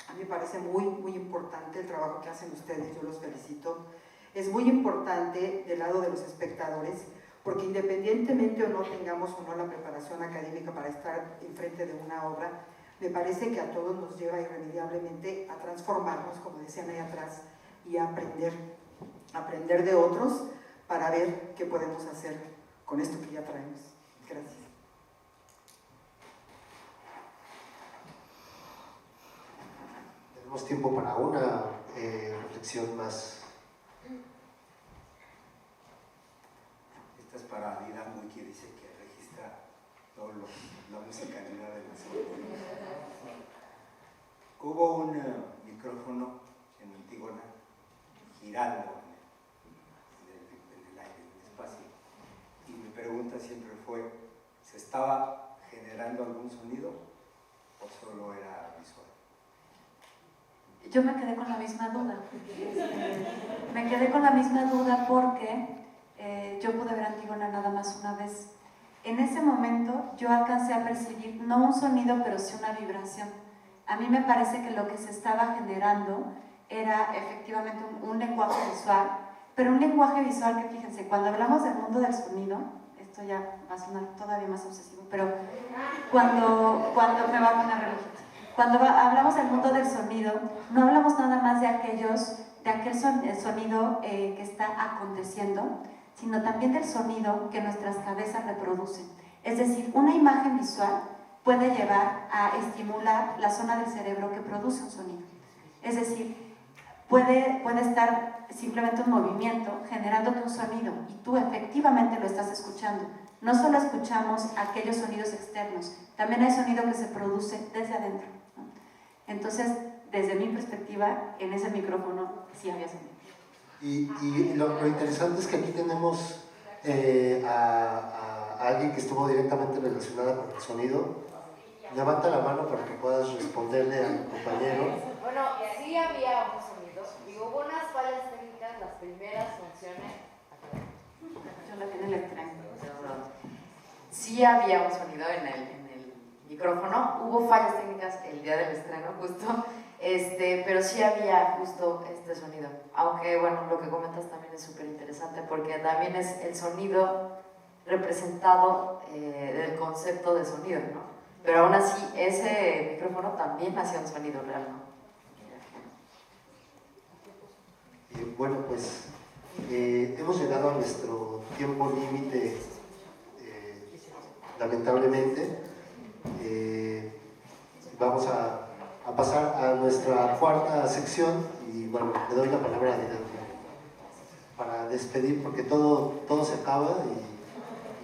A mí me parece muy, muy importante el trabajo que hacen ustedes, yo los felicito. Es muy importante del lado de los espectadores, porque independientemente o no tengamos o no la preparación académica para estar enfrente de una obra, me parece que a todos nos lleva irremediablemente a transformarnos, como decían ahí atrás, y a aprender de otros para ver qué podemos hacer con esto que ya traemos. Gracias. Tenemos tiempo para una reflexión más. Esta es para Dinamo, que dice que registra toda la musicalidad de la zona. Hubo un micrófono en Antígona girando en el aire, en el espacio, y mi pregunta siempre fue, ¿se estaba generando algún sonido o solo era visual? Yo me quedé con la misma duda. Me quedé con la misma duda porque yo pude ver Antígona nada más una vez. En ese momento yo alcancé a percibir no un sonido, pero sí una vibración. A mí me parece que lo que se estaba generando era efectivamente un lenguaje visual, pero un lenguaje visual que, fíjense, cuando hablamos del mundo del sonido, esto ya va a sonar todavía más obsesivo, pero cuando me va a poner relojito. Cuando hablamos del mundo del sonido, no hablamos nada más de aquel sonido que está aconteciendo, sino también del sonido que nuestras cabezas reproducen. Es decir, una imagen visual puede llevar a estimular la zona del cerebro que produce un sonido. Es decir, puede estar simplemente un movimiento generándote un sonido y tú efectivamente lo estás escuchando. No solo escuchamos aquellos sonidos externos, también hay sonido que se produce desde adentro, ¿no? Entonces, desde mi perspectiva, en ese micrófono sí había sonido. Y lo interesante es que aquí tenemos a alguien que estuvo directamente relacionada con el sonido. Levanta la mano para que puedas responderle al compañero. Bueno, sí había unos sonidos y hubo unas fallas técnicas las primeras funciones. Yo la tengo en el tren. Sí había un sonido en el micrófono, hubo fallas técnicas el día del estreno justo, pero sí había justo este sonido. Aunque bueno, lo que comentas también es súper interesante porque también es el sonido representado del concepto de sonido, ¿no? Pero aún así, ese micrófono también hacía un sonido real, ¿no? Bueno, pues Hemos llegado a nuestro tiempo límite, lamentablemente. Vamos a pasar a nuestra cuarta sección y bueno, le doy la palabra a Diana para despedir porque todo se acaba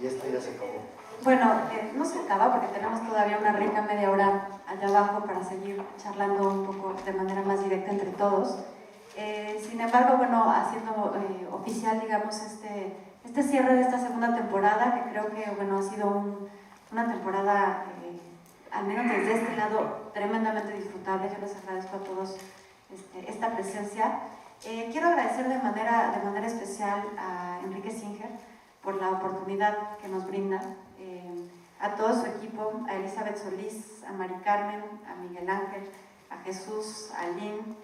y esto ya se acabó. Bueno, no se acaba porque tenemos todavía una rica media hora allá abajo para seguir charlando un poco de manera más directa entre todos. Sin embargo, bueno, haciendo oficial, digamos, este cierre de esta segunda temporada, que creo que, bueno, ha sido una temporada, al menos desde este lado, tremendamente disfrutable. Yo les agradezco a todos esta presencia. Quiero agradecer de manera especial a Enrique Singer por la oportunidad que nos brinda, a todo su equipo, a Elizabeth Solís, a Mari Carmen, a Miguel Ángel, a Jesús, a Lynn,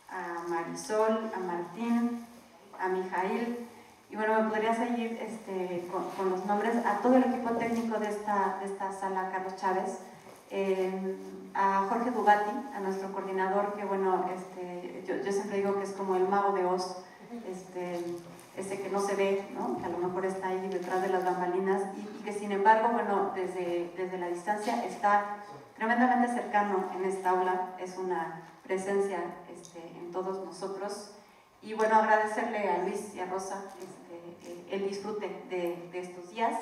a Marisol, a Martín, a Mijail, y bueno, me podría seguir con los nombres, a todo el equipo técnico de esta sala, Carlos Chávez, a Jorge Dugatti, a nuestro coordinador, que bueno, yo siempre digo que es como el mago de Oz, ese que no se ve, ¿no? Que a lo mejor está ahí detrás de las bambalinas y que sin embargo, bueno, desde la distancia está tremendamente cercano en esta aula, es una presencia en todos nosotros. Y bueno, agradecerle a Luis y a Rosa el disfrute de estos días.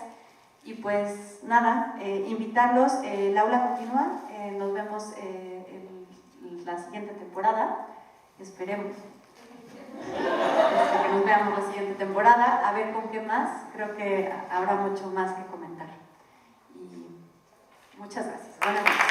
Y pues nada, invitarlos, el aula continúa, nos vemos en la siguiente temporada, esperemos que nos veamos la siguiente temporada, a ver con qué más, creo que habrá mucho más que comentar. Y muchas gracias. Buenas noches.